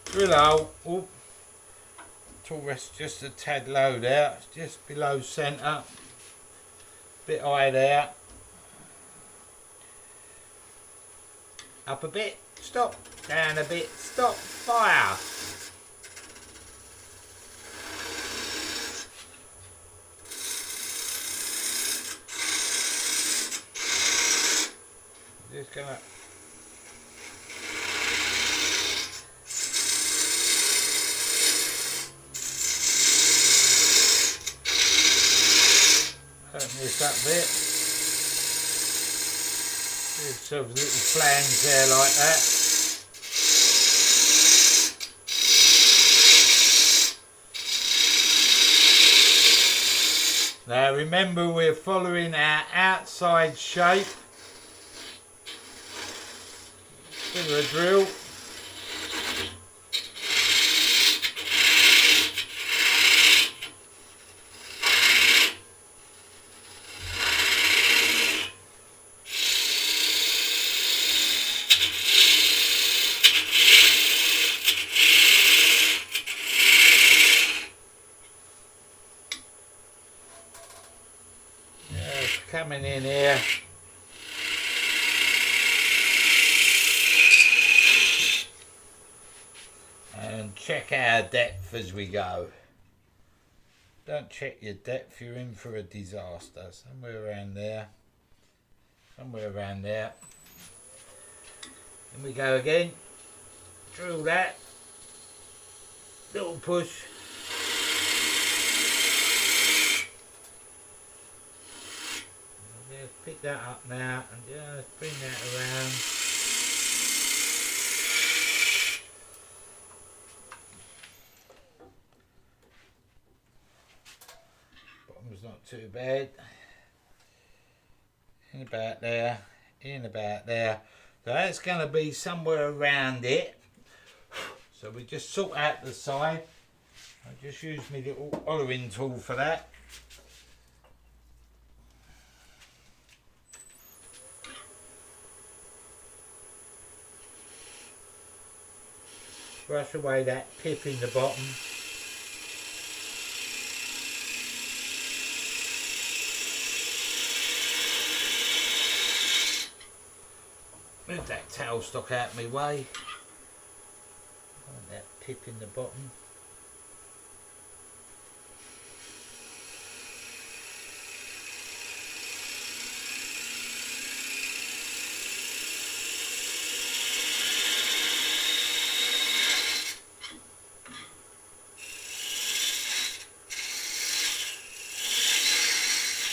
Drill a hole. Oh. Tool rest just a tad low there. It's just below centre. Bit high there. Up a bit. Stop. Down a bit. Stop. Fire. Just gonna open this up a bit. There's some little flange there like that. Now remember, we're following our outside shape. Give it a drill. Coming in here. And check our depth as we go. Don't check your depth, you're in for a disaster. Somewhere around there. Somewhere around there. And we go again. Drill that. Little push. Just pick that up now and just bring that around. Bottom's not too bad. In about there, in about there. So that's going to be somewhere around it. So we just sort out the side. I just use my little hollowing tool for that. Brush away that pip in the bottom. Move that towel stock out of my way. That pip in the bottom.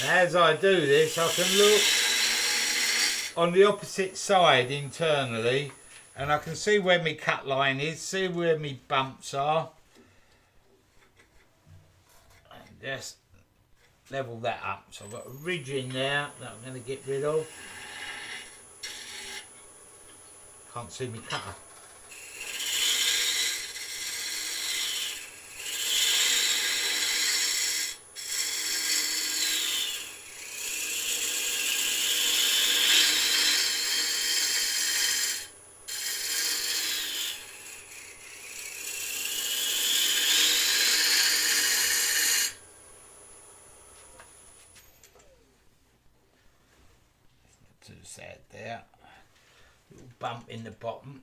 As I do this, I can look on the opposite side internally and I can see where my cut line is, see where my bumps are, and just level that up. So I've got a ridge in there that I'm going to get rid of. Can't see my cutter. Too sad there. Little bump in the bottom.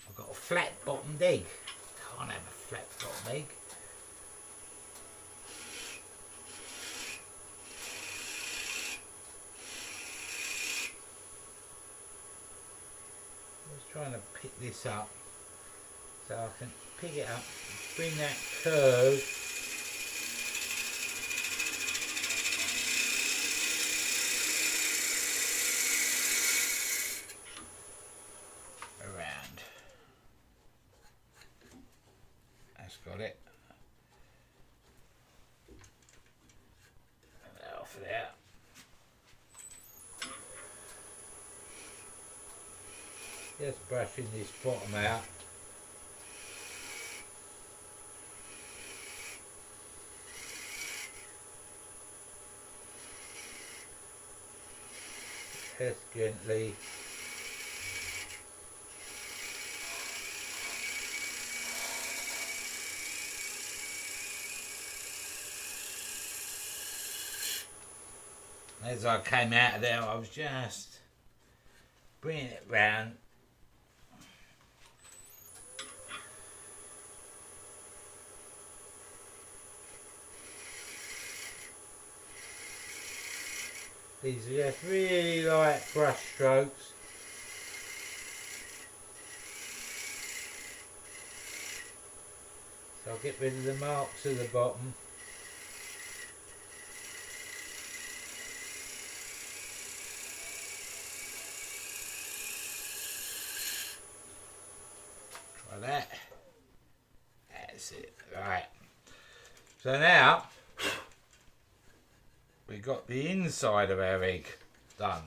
I've got a flat bottomed egg. Can't have a flat bottom egg. I was trying to pick this up so I can pick it up, bring that curve got it. Off there. Just brushing this bottom out. Just gently. As I came out of there, I was just bringing it round. These are just really light brush strokes. So I'll get rid of the marks at the bottom. Try that. That's it. Right. So now we got the inside of our egg done.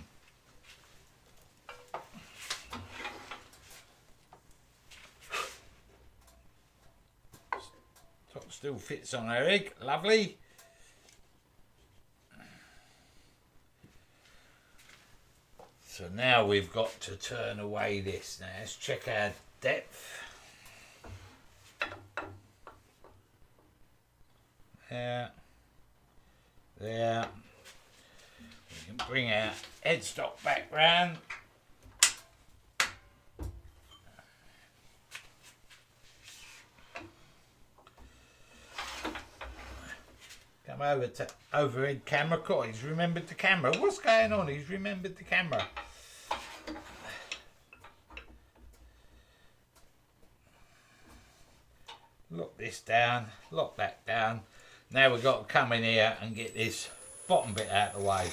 Top still fits on our egg, lovely. So now we've got to turn away this. Now let's check our depth. There. There. We can bring our headstock back round. Come over to overhead camera. God, he's remembered the camera. What's going on? He's remembered the camera. Lock this down. Lock that down. Now we've got to come in here and get this bottom bit out of the way.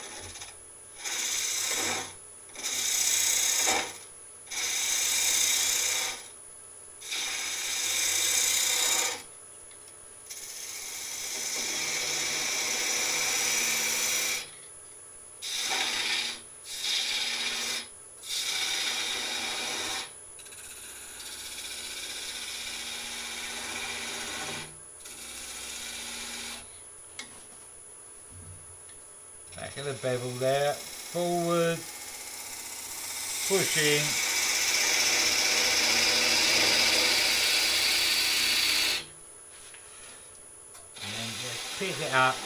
Back of the bevel there, forward, pushing. And then just pick it up,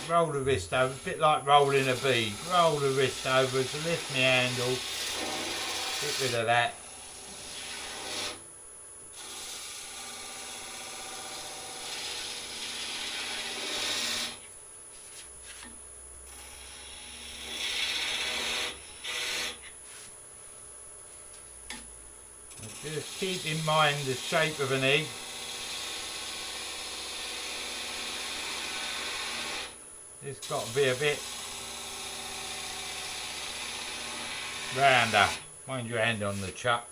roll the wrist over, a bit like rolling a bead. Roll the wrist over to lift my handle, get rid of that. Just keep in mind the shape of an egg. It's got to be a bit rounder. Mind your hand on the chuck.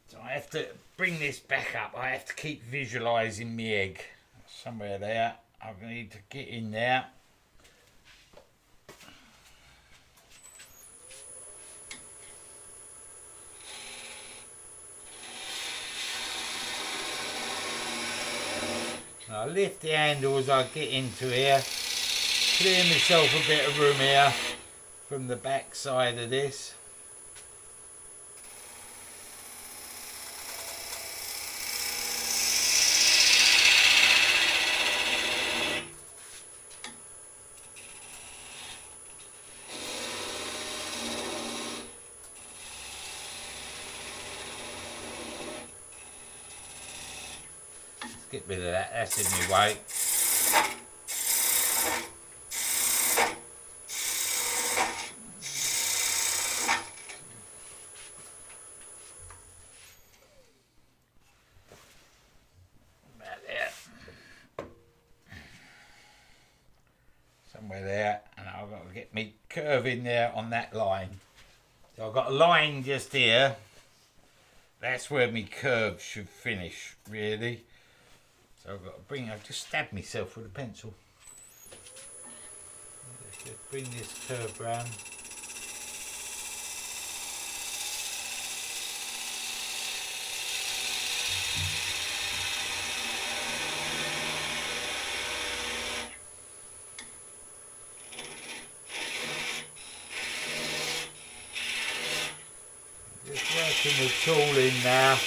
So I have to bring this back up. I have to keep visualising my egg. Somewhere there. I need to get in there. I lift the handle as I get into here, clear myself a bit of room here from the back side of this. Get rid of that, that's in my way. About there. Somewhere there, and I've got to get me curve in there on that line. So I've got a line just here. that's where my curve should finish, really. So I've got to I've just stabbed myself with a pencil. Let's just bring this curve round. Just working the tool in now.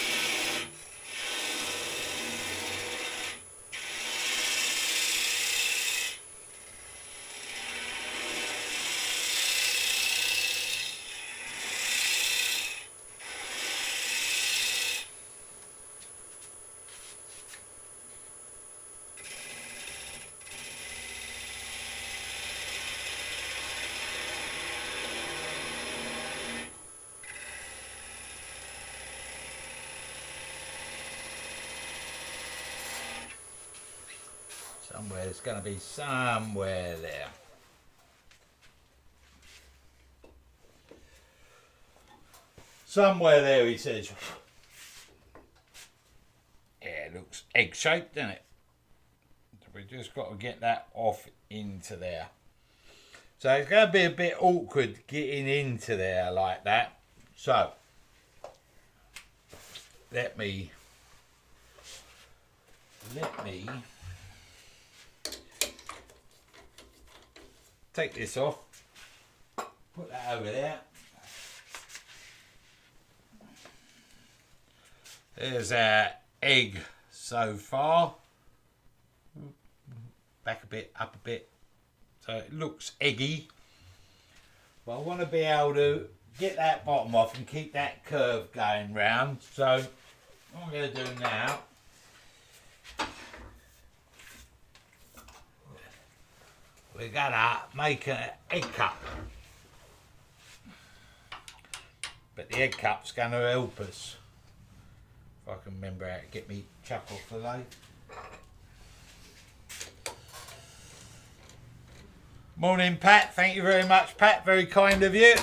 Somewhere, there's going to be somewhere there. Somewhere there, he says. Yeah, it looks egg-shaped, doesn't it? So we've just got to get that off into there. So it's going to be a bit awkward getting into there like that. So, let me take this off, put that over there. There's our egg so far. Back a bit, up a bit. So it looks eggy. But I want to be able to get that bottom off and keep that curve going round. So what I'm going to do now, we're going to make an egg cup. But the egg cup's going to help us. If I can remember how to get me chuck off the lathe. Morning, Pat. Thank you very much, Pat. Very kind of you.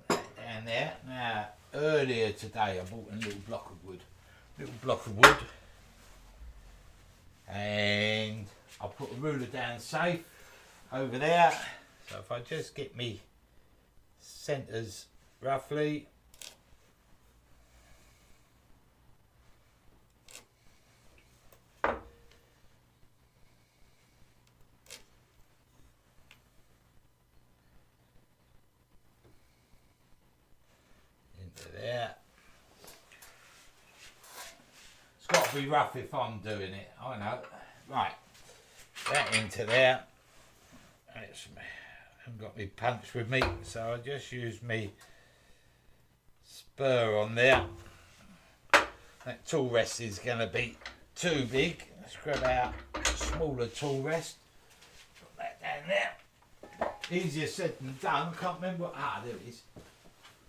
Down there. Now, earlier today, I bought a little block of wood. And I put a ruler down safe over there. So if I just get me centres roughly. Into there. It's got to be rough if I'm doing it, I know. Right, that into there. I haven't got my punch with me, so I just use me spur on there. That tool rest is going to be too big. Let's grab out a smaller tool rest. Put that down there. Easier said than done. I can't remember what. Ah, there it is.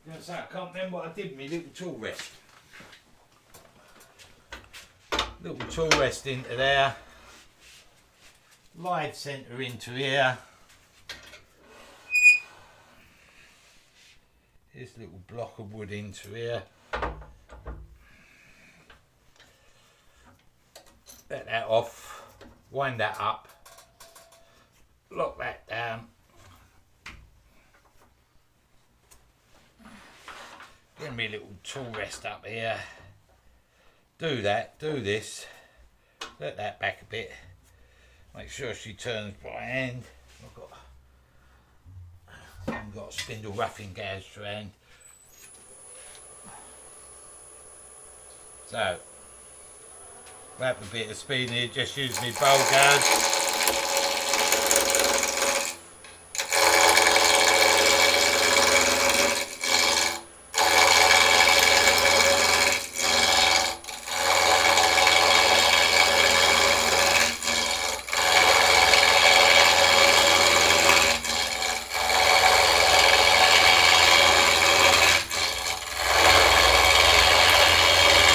You know, so I can't remember what I did with my little tool rest. Little tool rest into there. Live centre into here. This little block of wood into here. Let that off. Wind that up. Lock that down. Give me a little tool rest up here. Do that, do this. Let that back a bit. Make sure she turns by hand. I haven't got a spindle roughing gouge to hand. So, grab a bit of speed here, just use my bowl gouge.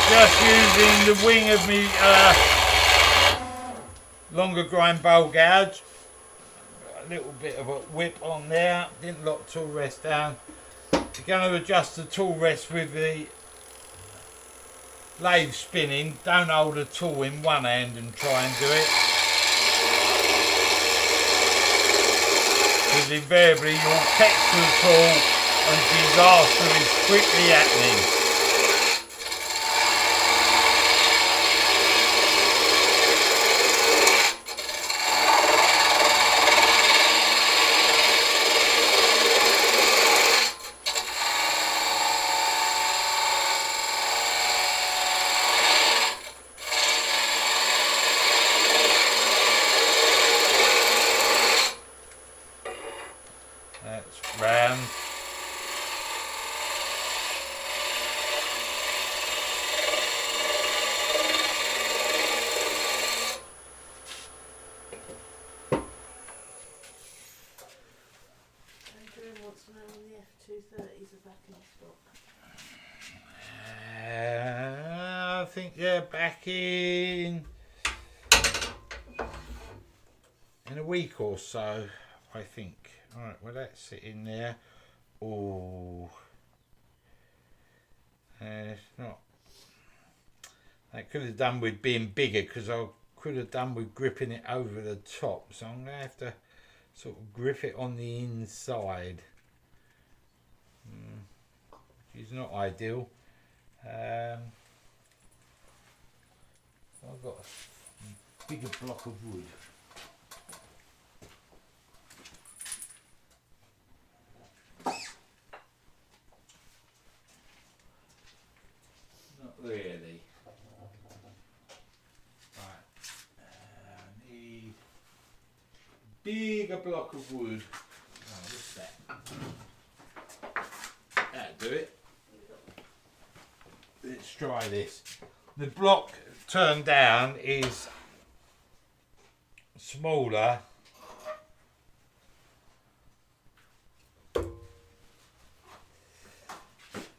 Just using the wing of me longer grind bowl gouge. a little bit of a whip on there. Didn't lock tool rest down. You're going to adjust the tool rest with the lathe spinning. Don't hold the tool in one hand and try and do it, because invariably you'll catch the tool and disaster is quickly happening. That's round. Adrian wants to know when the F230s are back in stock. I think they're back in a week or so, I think. Alright, well that's sitting there. Oh, it's not. That could have done with being bigger, because I could have done with gripping it over the top. So I'm going to have to sort of grip it on the inside, which is not ideal. I've got a bigger block of wood. Not really. Right. I need a bigger block of wood. Oh, what's that? That'll do it. Let's try this. The block turned down is smaller.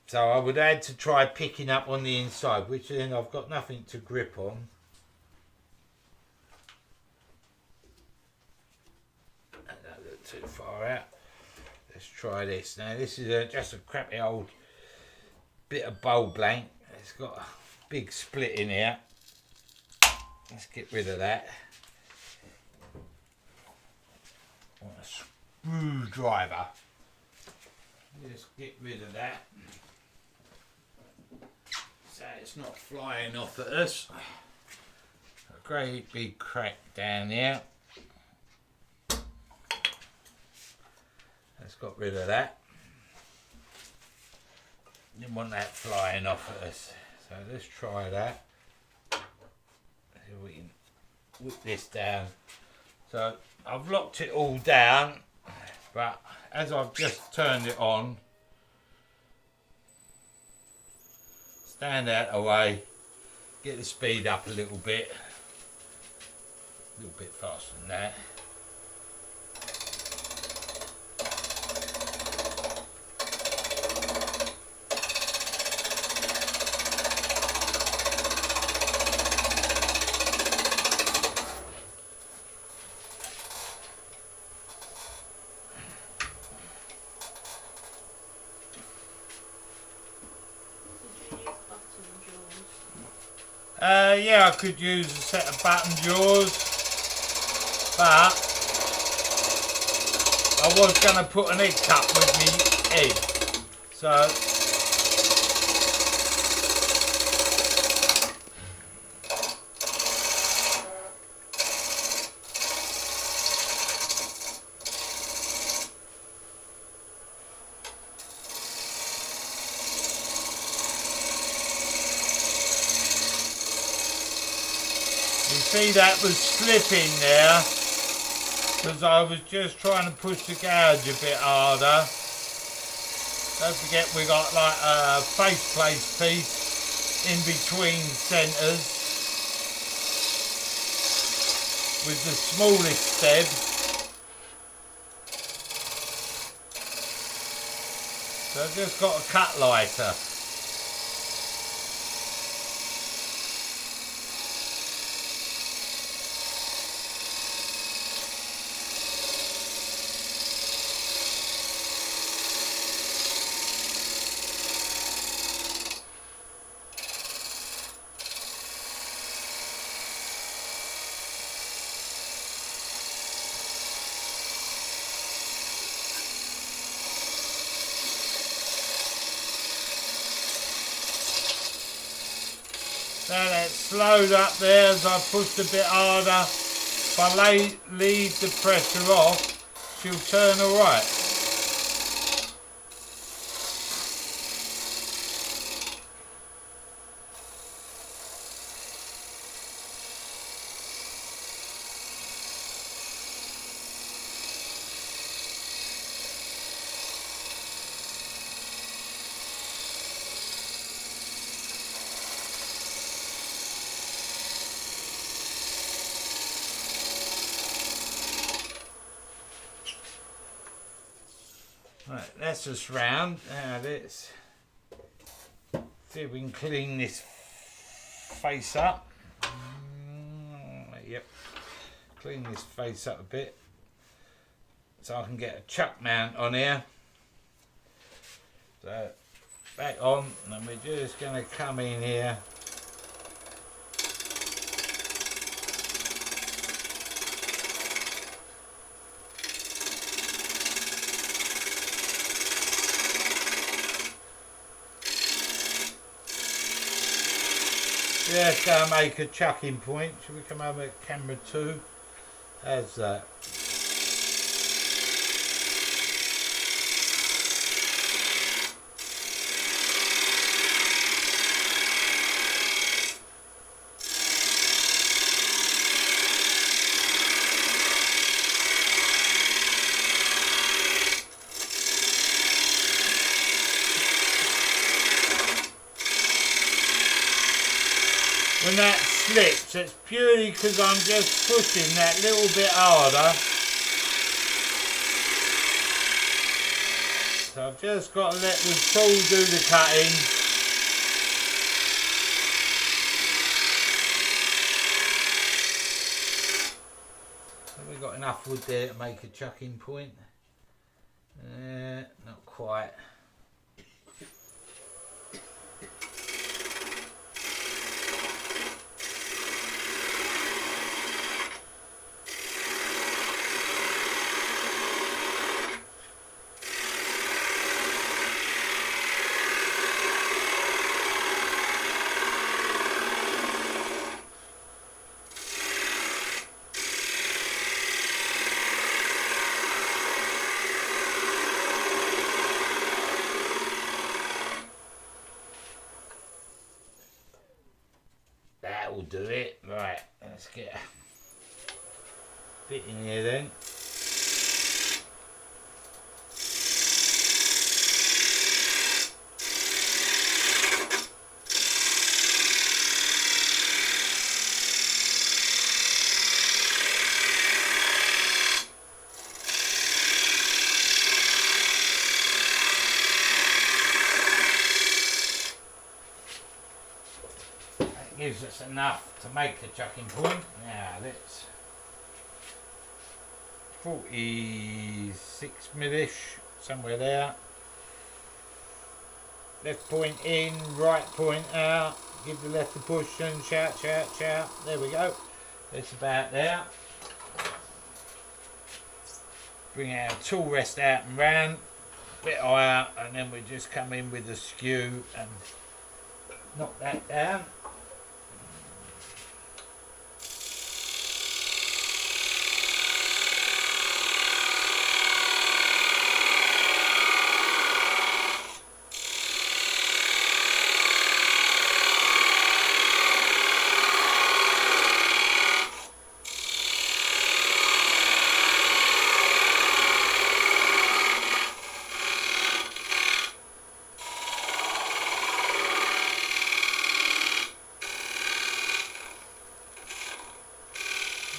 So I would add to try picking up on the inside, which then I've got nothing to grip on. That don't look too far out. Let's try this. Now this is just a crappy old bit of bowl blank. It's got a big split in here. Let's get rid of that. I want a screwdriver. Just get rid of that, so it's not flying off at us. A great big crack down here. Let's got rid of that. Didn't want that flying off at us. So let's try that. See if we can whip this down. So I've locked it all down, but as I've just turned it on, stand out of the way, get the speed up a little bit faster than that. Yeah, I could use a set of button jaws, but I was going to put an egg cup with me egg, so you see that was slipping there because I was just trying to push the gouge a bit harder. Don't forget we got like a faceplate piece in between centres with the smallest stem. So I've just got a cut lighter. Now it slowed up there as I pushed a bit harder. If I leave the pressure off, she'll turn alright. Right, that's us round. Now let's see if we can clean this face up. Yep, clean this face up a bit so I can get a chuck mount on here. So back on, and we're just going to come in here. Let's go and make a chucking point. Should we come over at camera 2? How's that? When that slips, it's purely because I'm just pushing that little bit harder. So I've just got to let the tool do the cutting. Have we got enough wood there to make a chucking point? Not quite. That'll do it. Right, let's get a bit in here then. Gives us enough to make the chucking point. Now let's 46 millish, somewhere there. Left point in, right point out. Give the left a push and shout, shout, shout. There we go. That's about there. Bring our tool rest out and round, bit higher, and then we just come in with the skew and knock that down.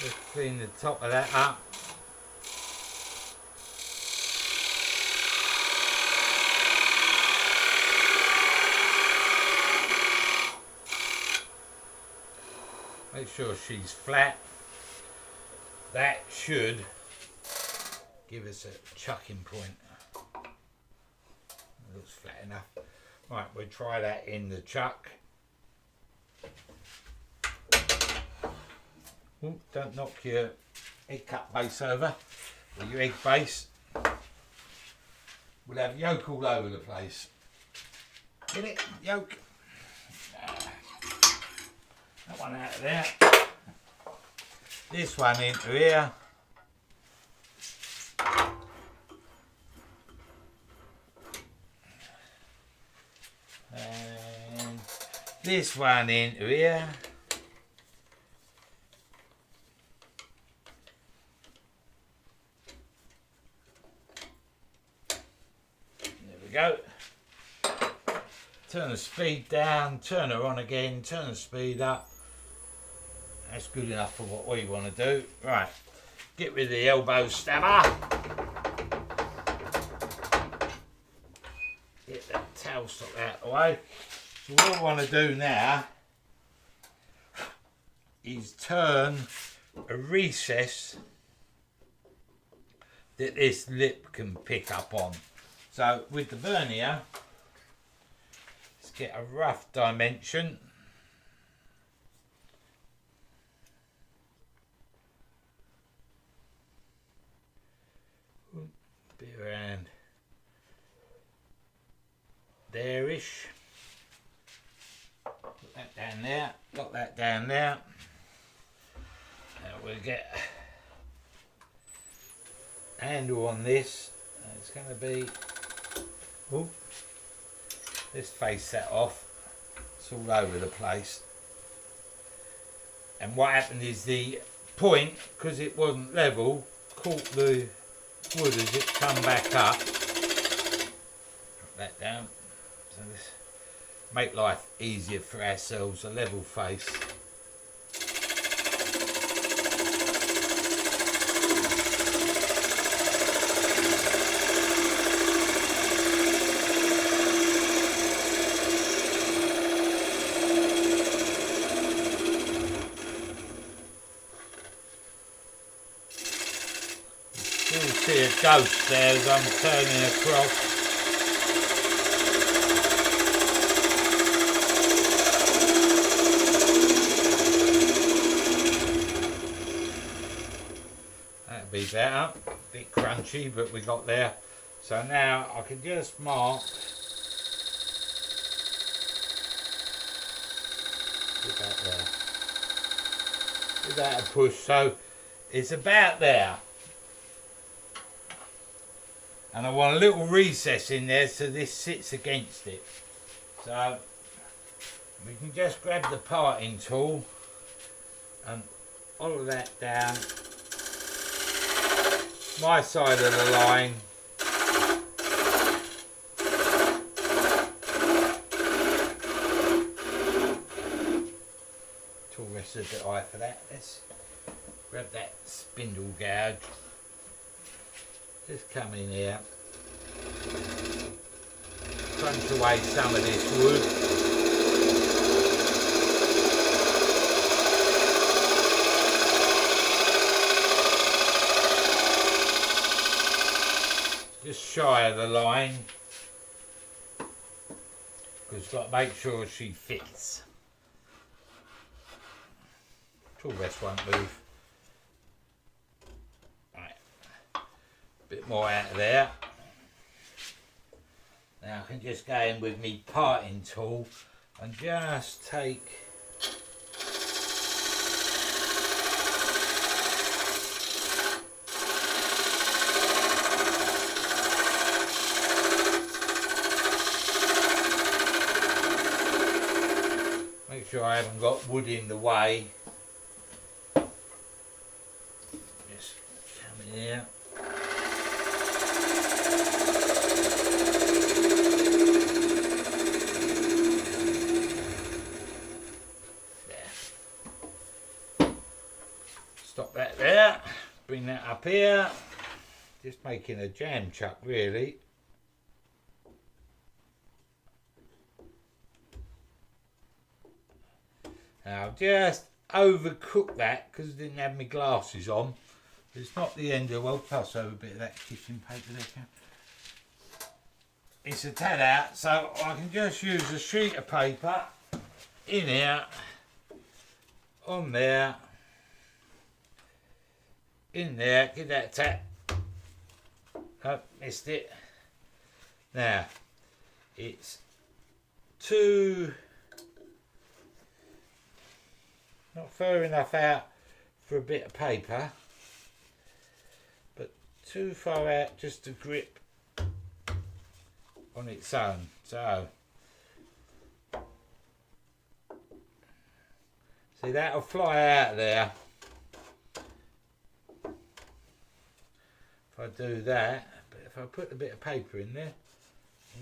Just clean the top of that up. Make sure she's flat. That should give us a chucking point. It looks flat enough. Right, we'll try that in the chuck. Ooh, don't knock your egg cut base over, or your egg base. We'll have yolk all over the place. Get it? Yolk. That one out of there. This one into here. And this one into here. There we go. Turn the speed down, turn her on again, turn the speed up. That's good enough for what we want to do. Right, get rid of the elbow stabber. Get that tail stock out of the way. So what I want to do now is turn a recess that this lip can pick up on. So with the vernier, let's get a rough dimension. Be around there-ish. Put that down there, got that down there. Now we'll get a handle on this. It's going to be, oh, let's face that off. It's all over the place. And what happened is the point, because it wasn't level, caught the wood as it come back up. Put that down. So this make life easier for ourselves, a level face. You'll see a ghost there as I'm turning across. That'd be better. A bit crunchy, but we got there. So now I can just mark. Put that there. Give that a push. So it's about there. And I want a little recess in there so this sits against it. So we can just grab the parting tool and follow that down my side of the line. Tool rests a bit high for that. Let's grab that spindle gouge. Just come in here, crunch away some of this wood. Just shy of the line, because you've got to make sure she fits. Tool rest won't move. Bit more out of there. Now I can just go in with me parting tool and just take make sure I haven't got wood in the way. Just come in here. Stop that there, bring that up here, just making a jam chuck really. Now I've just overcooked that because I didn't have my glasses on. It's not the end of the world. Pass over a bit of that kitchen paper there. It's a tad out, so I can just use a sheet of paper in here, on there, in there, give that a tap. Oh, missed it. Now, it's 2 Not far enough out for a bit of paper, but too far out just to grip on its own. So, see, that'll fly out there. If I do that, but if I put a bit of paper in there,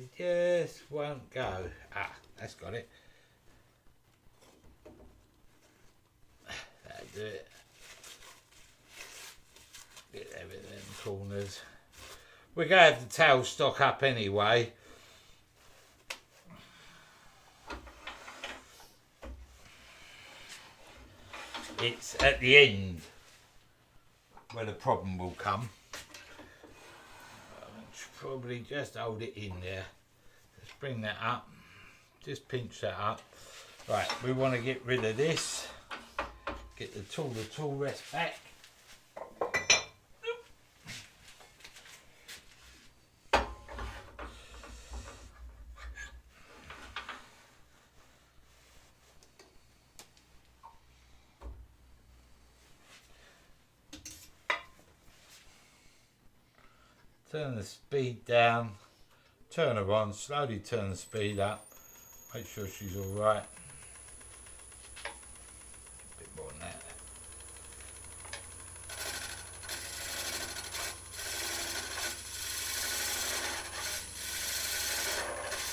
it just won't go. Ah, that's got it. That'll do it. Get everything in the corners. We're going to have the tail stock up anyway. It's at the end where the problem will come. Probably just hold it in there. Let's bring that up. Just pinch that up. Right, we want to get rid of this. Get the tool rest back. Turn the speed down, turn her on, slowly turn the speed up, make sure she's alright. A bit more than that.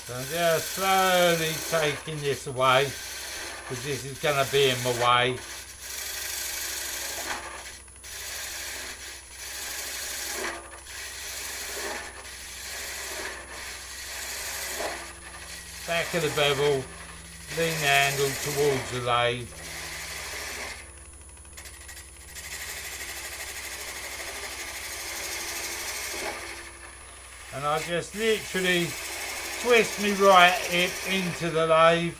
So I'm just slowly taking this away, because this is going to be in my way. Back of the bevel, lean the handle towards the lathe. And I just literally twist my right hip into the lathe.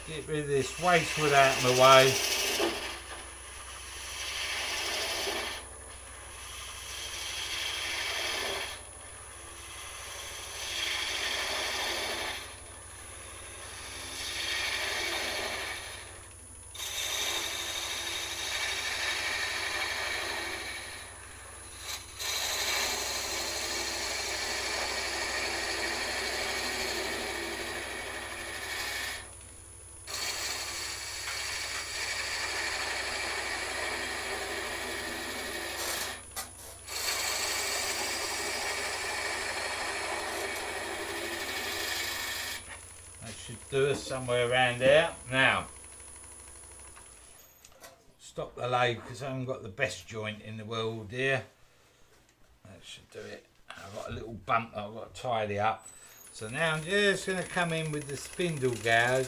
Get rid of this waste wood out of my way. Should do us somewhere around there. Now, stop the lathe because I haven't got the best joint in the world here. That should do it. I've got a little bump that I've got to tidy up. So now I'm just going to come in with the spindle gouge.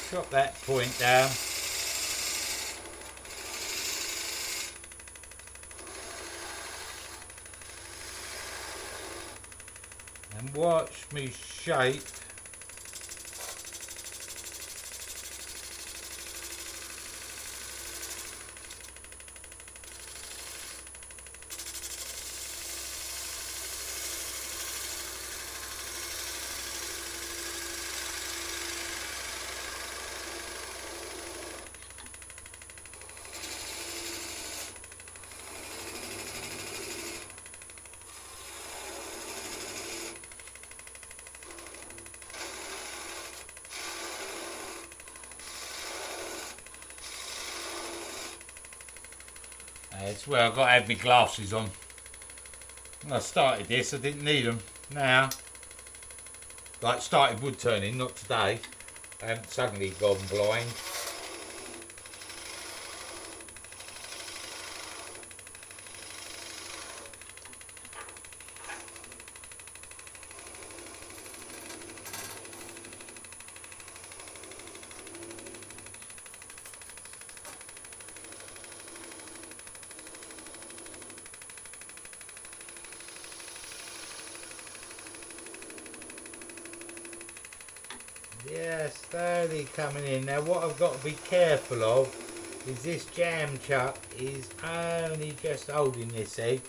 Drop that point down. And watch me shape. That's where I've got to have my glasses on. When I started this, I didn't need them. Now, like started wood turning, not today, I haven't suddenly gone blind. Yeah, slowly coming in. Now what I've got to be careful of is this jam chuck is only just holding this egg.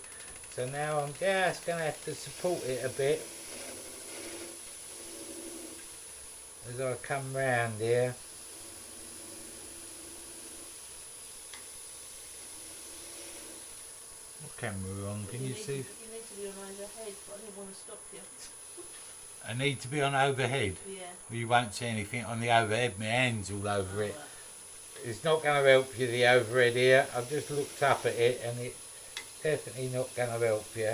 So now I'm just going to have to support it a bit as I come round here. What camera are we on? Can you see? You need to be on overhead, but I didn't want to stop you. I need to be on overhead. Yeah. You won't see anything on the overhead. My hand's all over it. Right. It's not going to help you, the overhead here. I've just looked up at it and it's definitely not going to help you.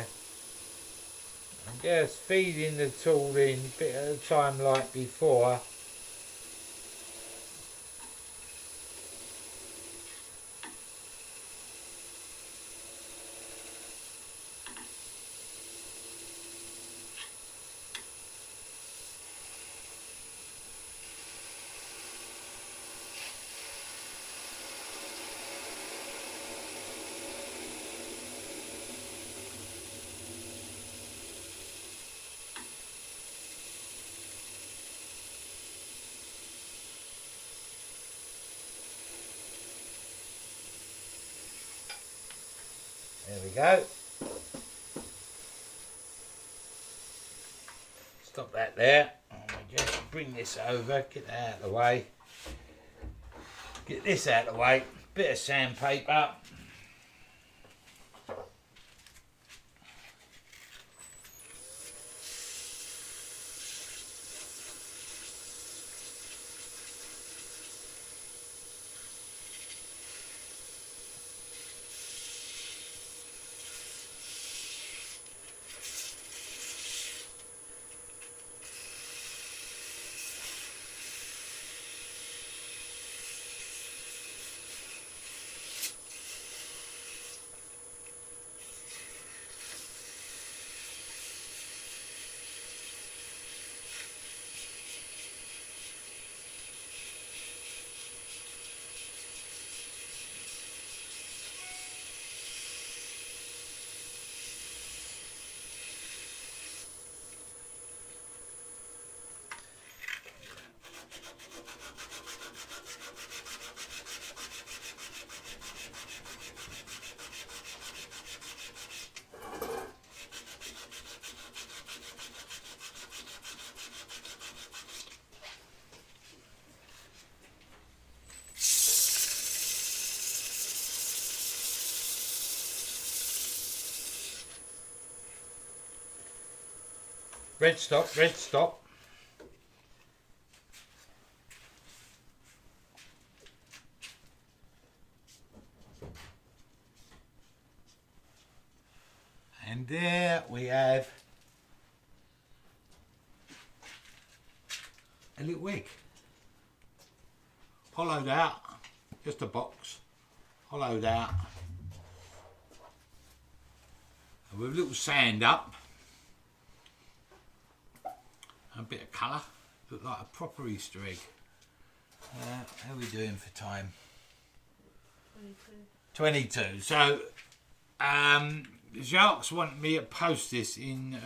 I'm just feeding the tool in a bit at a time like before. There we go. Stop that there. And we just bring this over, get that out of the way. Get this out of the way. Bit of sandpaper. Red stop, red stop. And there we have a little egg. Hollowed out, just a box, hollowed out. And with a little sand up. A bit of colour, look like a proper Easter egg. How are we doing for time? 22. So, Jacques wanted me to post this in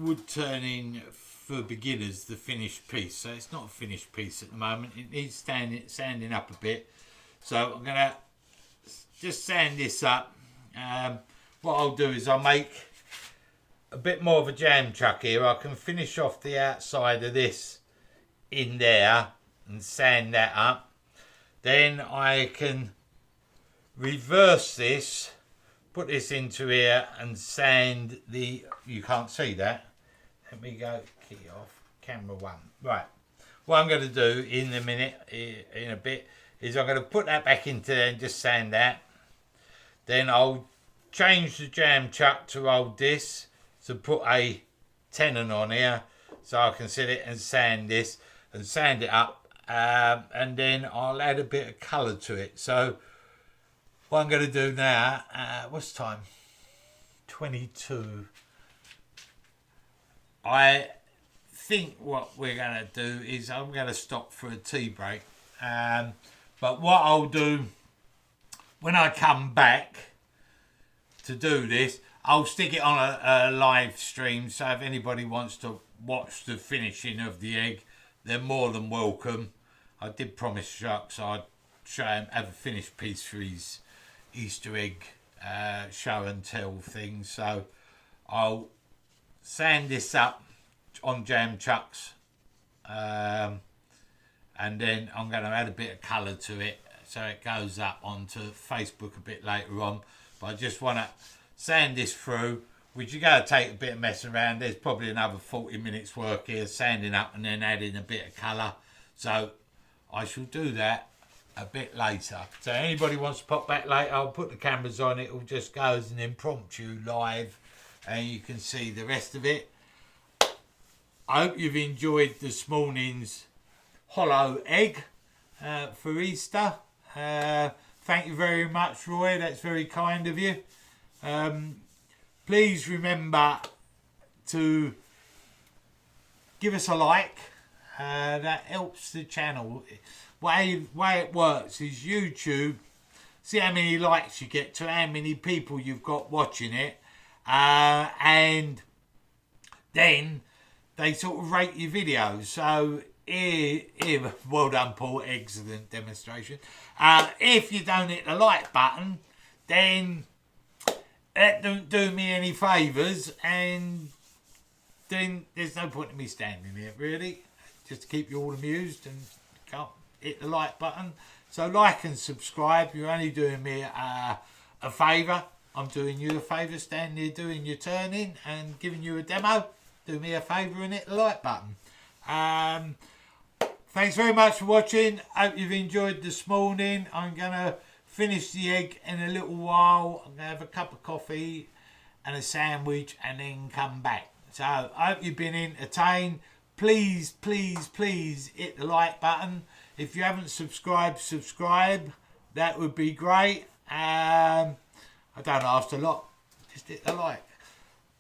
Woodturning for Beginners, the finished piece. So it's not a finished piece at the moment. It needs sanding up a bit. So I'm going to just sand this up. What I'll do is I'll make a bit more of a jam chuck here. I can finish off the outside of this in there and sand that up. Then I can reverse this, put this into here and sand the, you can't see that. Let me go key off, camera one. Right, what I'm going to do in a minute, in a bit, is I'm going to put that back into there and just sand that. Then I'll change the jam chuck to hold this, to put a tenon on here so I can sit it and sand this and sand it up, and then I'll add a bit of colour to it. So what I'm going to do now, what's time? 22. I think what we're going to do is I'm going to stop for a tea break, but what I'll do when I come back to do this, I'll stick it on a live stream, so if anybody wants to watch the finishing of the egg, they're more than welcome. I did promise Shucks I'd show him, have a finished piece for his Easter egg show and tell thing. So I'll sand this up on Jam Chucks, and then I'm going to add a bit of colour to it so it goes up onto Facebook a bit later on. But I just want to sand this through, which you're going to take a bit of messing around. There's probably another 40 minutes work here, sanding up and then adding a bit of colour. So I shall do that a bit later. So anybody wants to pop back later, I'll put the cameras on. It will just go as an impromptu live and you can see the rest of it. I hope you've enjoyed this morning's hollow egg for Easter. Thank you very much, Roy. That's very kind of you. Please remember to give us a like. That helps the channel. Way it works is YouTube. See how many likes you get to how many people you've got watching it, and then they sort of rate your videos. So here, well done, Paul. Excellent demonstration. If you don't hit the like button, then that don't do me any favours, and then there's no point in me standing here, really. Just to keep you all amused, and can't hit the like button. So like and subscribe. You're only doing me a favour. I'm doing you a favour, standing here doing your turning and giving you a demo. Do me a favour and hit the like button. Thanks very much for watching. Hope you've enjoyed this morning. I'm going to finish the egg in a little while. I'm going to have a cup of coffee and a sandwich and then come back. So I hope you've been entertained. Please, please, please hit the like button. If you haven't subscribed, subscribe. That would be great. I don't ask a lot. Just hit the like.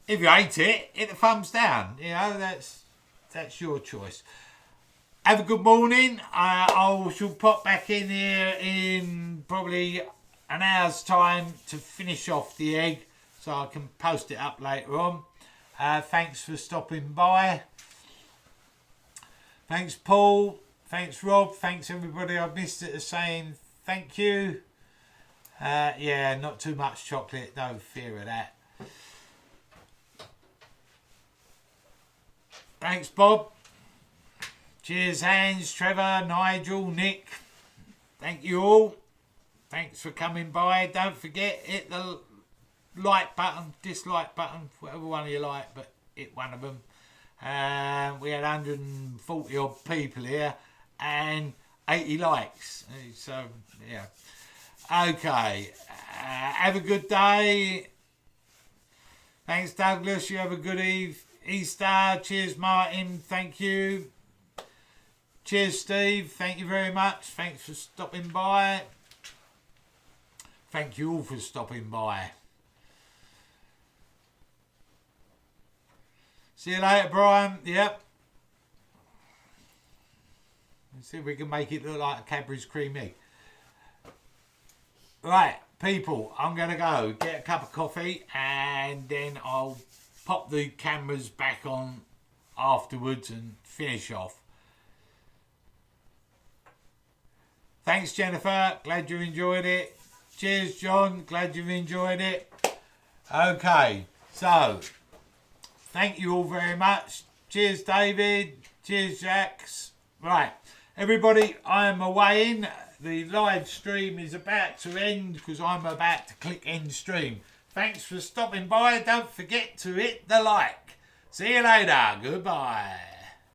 If you hate it, hit the thumbs down. You know, that's your choice. Have a good morning. I shall pop back in here in probably an hour's time to finish off the egg so I can post it up later on. Thanks for stopping by. Thanks, Paul. Thanks, Rob. Thanks, everybody I missed it saying thank you. Yeah, not too much chocolate. No fear of that. Thanks, Bob. Cheers, Hans, Trevor, Nigel, Nick. Thank you all. Thanks for coming by. Don't forget, hit the like button, dislike button, whatever one you like, but hit one of them. We had 140 odd people here and 80 likes. So, yeah. Okay. Have a good day. Thanks, Douglas. You have a good Easter. Cheers, Martin. Thank you. Cheers, Steve. Thank you very much. Thanks for stopping by. Thank you all for stopping by. See you later, Brian. Yep. Let's see if we can make it look like a Cadbury's cream egg. Right, people, I'm going to go get a cup of coffee and then I'll pop the cameras back on afterwards and finish off. Thanks, Jennifer. Glad you enjoyed it. Cheers, John. Glad you've enjoyed it. Okay, so thank you all very much. Cheers, David. Cheers, Jax. Right, everybody, I am away in. The live stream is about to end because I'm about to click end stream. Thanks for stopping by. Don't forget to hit the like. See you later. Goodbye.